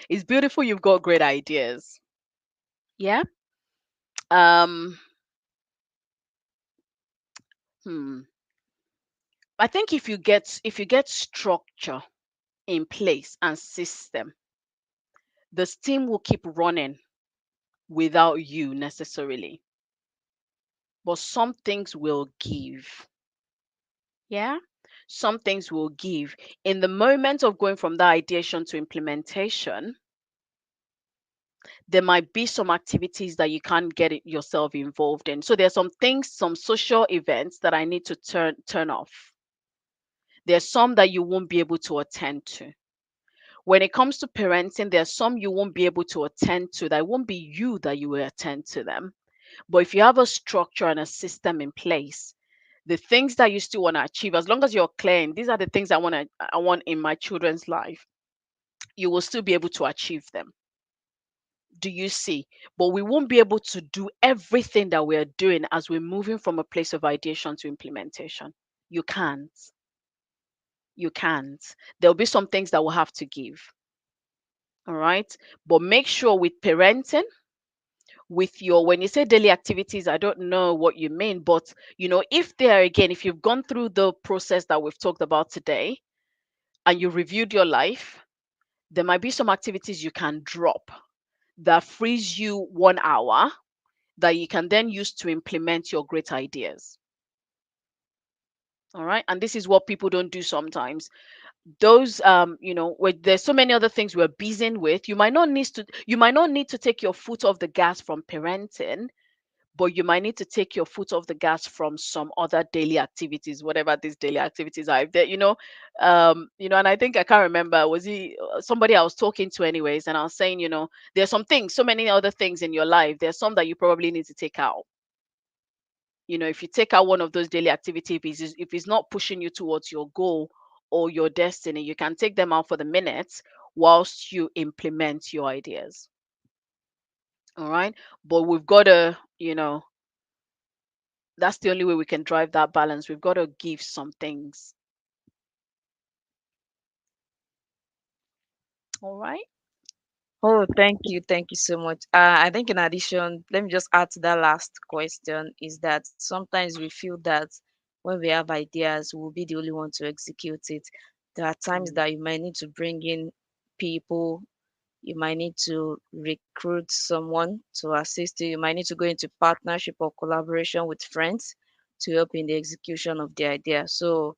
it's beautiful you've got great ideas. Yeah. Um hmm. I think if you get structure in place and system, the steam will keep running without you necessarily. But some things will give. Yeah. Some things will give. In the moment of going from that ideation to implementation, there might be some activities that you can't get yourself involved in. So there's some things, some social events that I need to turn off. There's some that you won't be able to attend to. When it comes to parenting, there's some you won't be able to attend to. That won't be you that you will attend to them. But if you have a structure and a system in place, the things that you still want to achieve, as long as you're clear, and these are the things I want in my children's life, you will still be able to achieve them. Do you see? But we won't be able to do everything that we're doing as we're moving from a place of ideation to implementation. You can't. You can't. There'll be some things that will have to give. All right. But make sure with parenting, with your, when you say daily activities, I don't know what you mean, but if there again, if you've gone through the process that we've talked about today and you reviewed your life, there might be some activities you can drop that frees you 1 hour that you can then use to implement your great ideas. All right. And this is what people don't do sometimes. Those where there's so many other things we're busy with, you might not need to take your foot off the gas from parenting, but you might need to take your foot off the gas from some other daily activities, whatever these daily activities are. If and I think I can't remember, was he somebody I was talking to anyways, and I was saying, there's some things, so many other things in your life. There's some that you probably need to take out. If you take out one of those daily activities, if it's not pushing you towards your goal or your destiny, you can take them out for the minute whilst you implement your ideas. All right. But we've got to, that's the only way we can drive that balance. We've got to give some things. All right. Oh, thank you so much. I think in addition, let me just add to that last question is that sometimes we feel that when we have ideas, we'll be the only one to execute it. There are times Mm, that you might need to bring in people, you might need to recruit someone to assist you. You might need to go into partnership or collaboration with friends to help in the execution of the idea. So,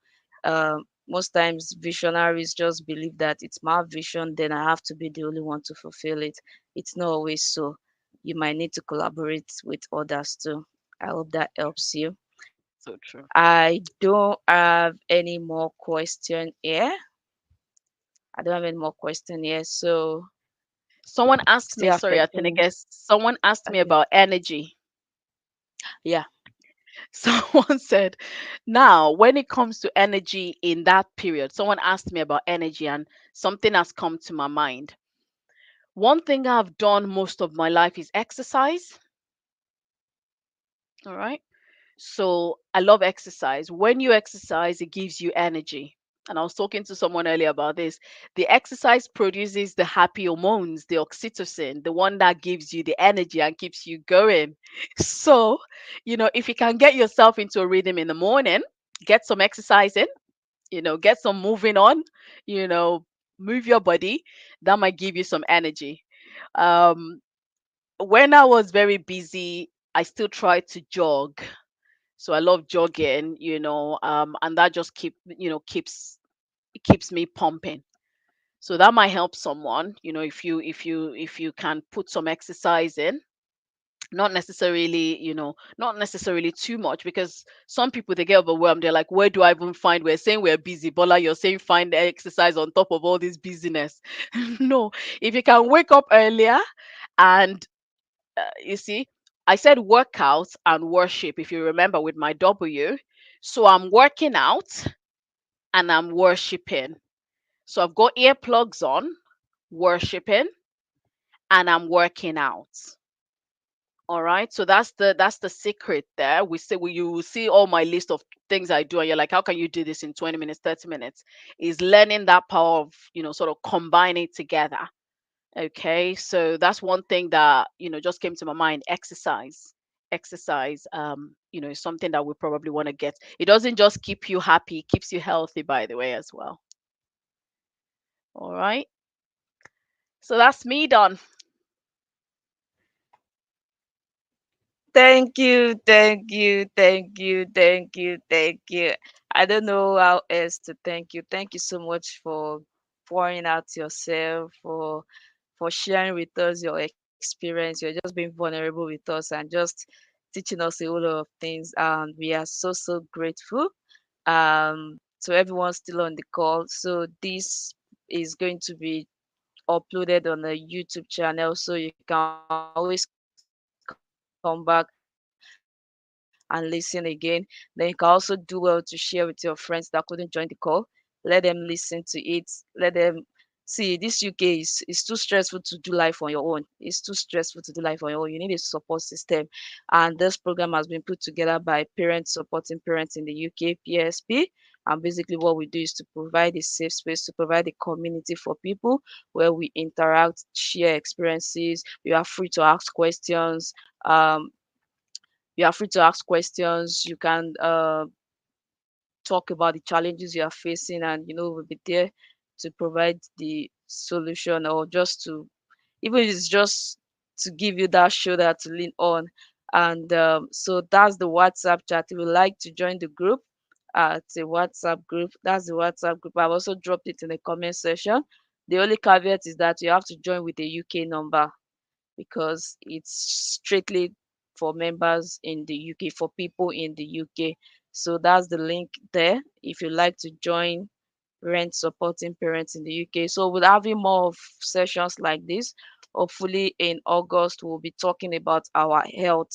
most times visionaries just believe that it's my vision, then I have to be the only one to fulfill it. It's not always so. You might need to collaborate with others too. I hope that helps you. so true. I don't have any more question here. I don't have any more question here. So Someone asked still me, have sorry, 13 minutes. Atinike, someone asked me Okay. about energy. Yeah. Someone said, now, when it comes to energy in that period, someone asked me about energy and something has come to my mind. One thing I've done most of my life is exercise. All right. So I love exercise. When you exercise, it gives you energy. And I was talking to someone earlier about this. The exercise produces the happy hormones, the oxytocin, the one that gives you the energy and keeps you going. So, if you can get yourself into a rhythm in the morning, get some exercise in, get some moving on, you know, move your body, that might give you some energy. Um, when I was very busy, I still tried to jog, so I love jogging, and that just keeps me pumping. So that might help someone, if you can put some exercise in, not necessarily too much, because some people, they get overwhelmed. They're like, where do I even find? We're saying we're busy, Bola, you're saying find exercise on top of all this busyness. No, if you can wake up earlier and you see, I said workout and worship, if you remember, with my W. So I'm working out and I'm worshiping. So I've got earplugs on, worshiping, and I'm working out. All right. So that's the secret there. You will see all my list of things I do, and you're like, how can you do this in 20 minutes, 30 minutes? Is learning that power of, sort of combine it together. Okay, so that's one thing that just came to my mind. Exercise, is something that we probably want to get. It doesn't just keep you happy, it keeps you healthy, by the way, as well. All right, so that's me done. Thank you, thank you, thank you, thank you, thank you. I don't know how else to thank you. Thank you so much for pouring out yourself, for sharing with us your experience. You're just being vulnerable with us and just teaching us a whole lot of things. And we are so so grateful. To everyone still on the call. So this is going to be uploaded on the YouTube channel, so you can always come back and listen again. Then you can also do well to share with your friends that couldn't join the call. Let them listen to it. Let them see this UK is too stressful to do life on your own. It's too stressful to do life on your own. You need a support system. And this program has been put together by Parents Supporting Parents in the UK, PSP. And basically, what we do is to provide a safe space, to provide a community for people where we interact, share experiences. You are free to ask questions. Um, you are free to ask questions. You can talk about the challenges you are facing, and we'll be there to provide the solution, or just to, even if it's just to give you that shoulder to lean on. And so that's the WhatsApp chat. If you would like to join the group, it's a WhatsApp group. That's the WhatsApp group. I've also dropped it in the comment section. The only caveat is that you have to join with a UK number, because it's strictly for members in the UK, for people in the UK. So that's the link there if you'd like to join Rent Supporting Parents in the UK. So we're having more of sessions like this. Hopefully in August we'll be talking about our health.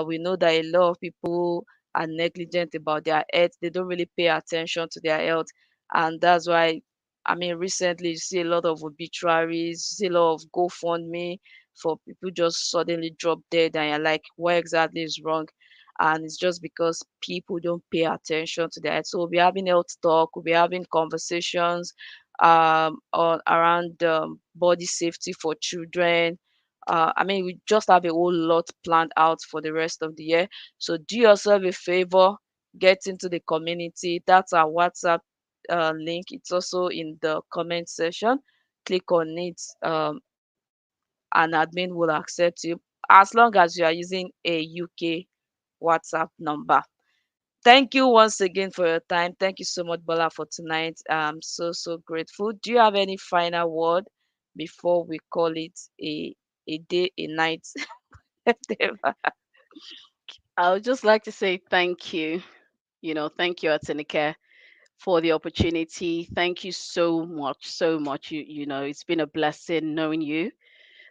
We know that a lot of people are negligent about their health. They don't really pay attention to their health, and that's why, I mean, recently you see a lot of obituaries, you see a lot of GoFundMe for people just suddenly drop dead, and you're like, what exactly is wrong? And it's just because people don't pay attention to that. So we'll be having health talk, we'll be having conversations on around body safety for children. I mean, we just have a whole lot planned out for the rest of the year. So do yourself a favor, get into the community. That's our WhatsApp link. It's also in the comment section. Click on it. An admin will accept you as long as you are using a UK WhatsApp number. Thank you once again for your time. Thank you so much, Bola, for tonight. I'm so grateful. Do you have any final word before we call it a day, a night? Whatever. I would just like to say thank you. Thank you, Atinike, for the opportunity. Thank you so much, so much. It's been a blessing knowing you.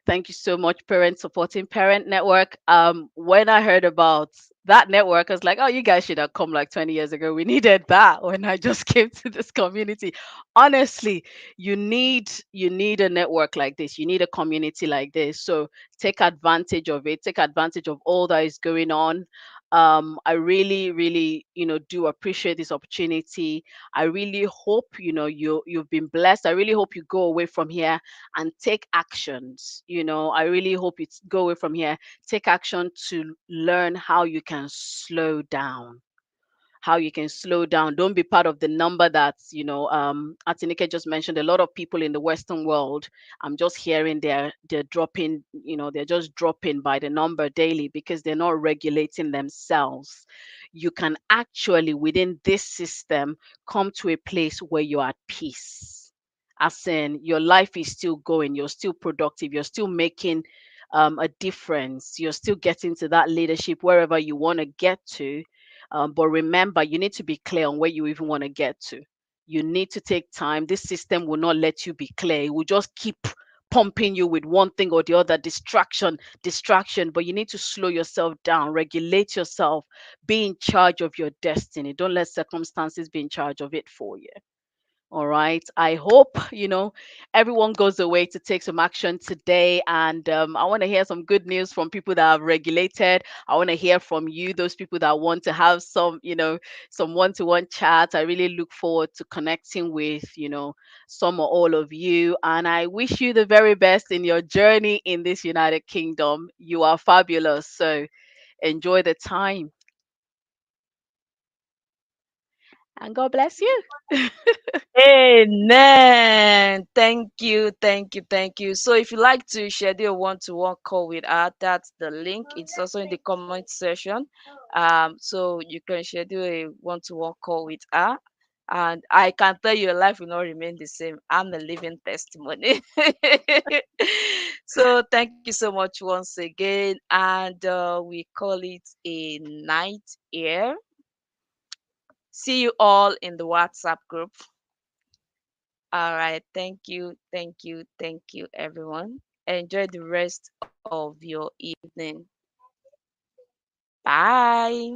Thank you so much, Parent Supporting Parent Network. When I heard about that network, I was like, oh, you guys should have come like 20 years ago. We needed that when I just came to this community. Honestly, you need a network like this. You need a community like this. So take advantage of it. Take advantage of all that is going on. I really, really, do appreciate this opportunity. I really hope, you've been blessed. I really hope you go away from here and take actions. I really hope you go away from here, take action to learn how you can slow down. How you can slow down. Don't be part of the number that's, Atinike just mentioned. A lot of people in the Western world, I'm just hearing they're dropping, they're just dropping by the number daily because they're not regulating themselves. You can actually, within this system, come to a place where you're at peace, as in your life is still going, you're still productive, you're still making a difference, you're still getting to that leadership wherever you want to get to. But remember, you need to be clear on where you even want to get to. You need to take time. This system will not let you be clear. It will just keep pumping you with one thing or the other, distraction, distraction. But you need to slow yourself down, regulate yourself, be in charge of your destiny. Don't let circumstances be in charge of it for you. All right. I hope, everyone goes away to take some action today. And I want to hear some good news from people that have regulated. I want to hear from you, those people that want to have some one to one chats. I really look forward to connecting with, some or all of you. And I wish you the very best in your journey in this United Kingdom. You are fabulous. So enjoy the time and God bless you. Amen. Thank you, thank you, thank you. So if you like to schedule a one-to-one call with her, that's the link. It's also in the comment section. So you can schedule a one-to-one call with her. And I can tell you your life will not remain the same. I'm a living testimony. So thank you so much once again. And we call it a night here. See you all in the WhatsApp group. All right. Thank you. Thank you. Thank you, everyone. Enjoy the rest of your evening. Bye.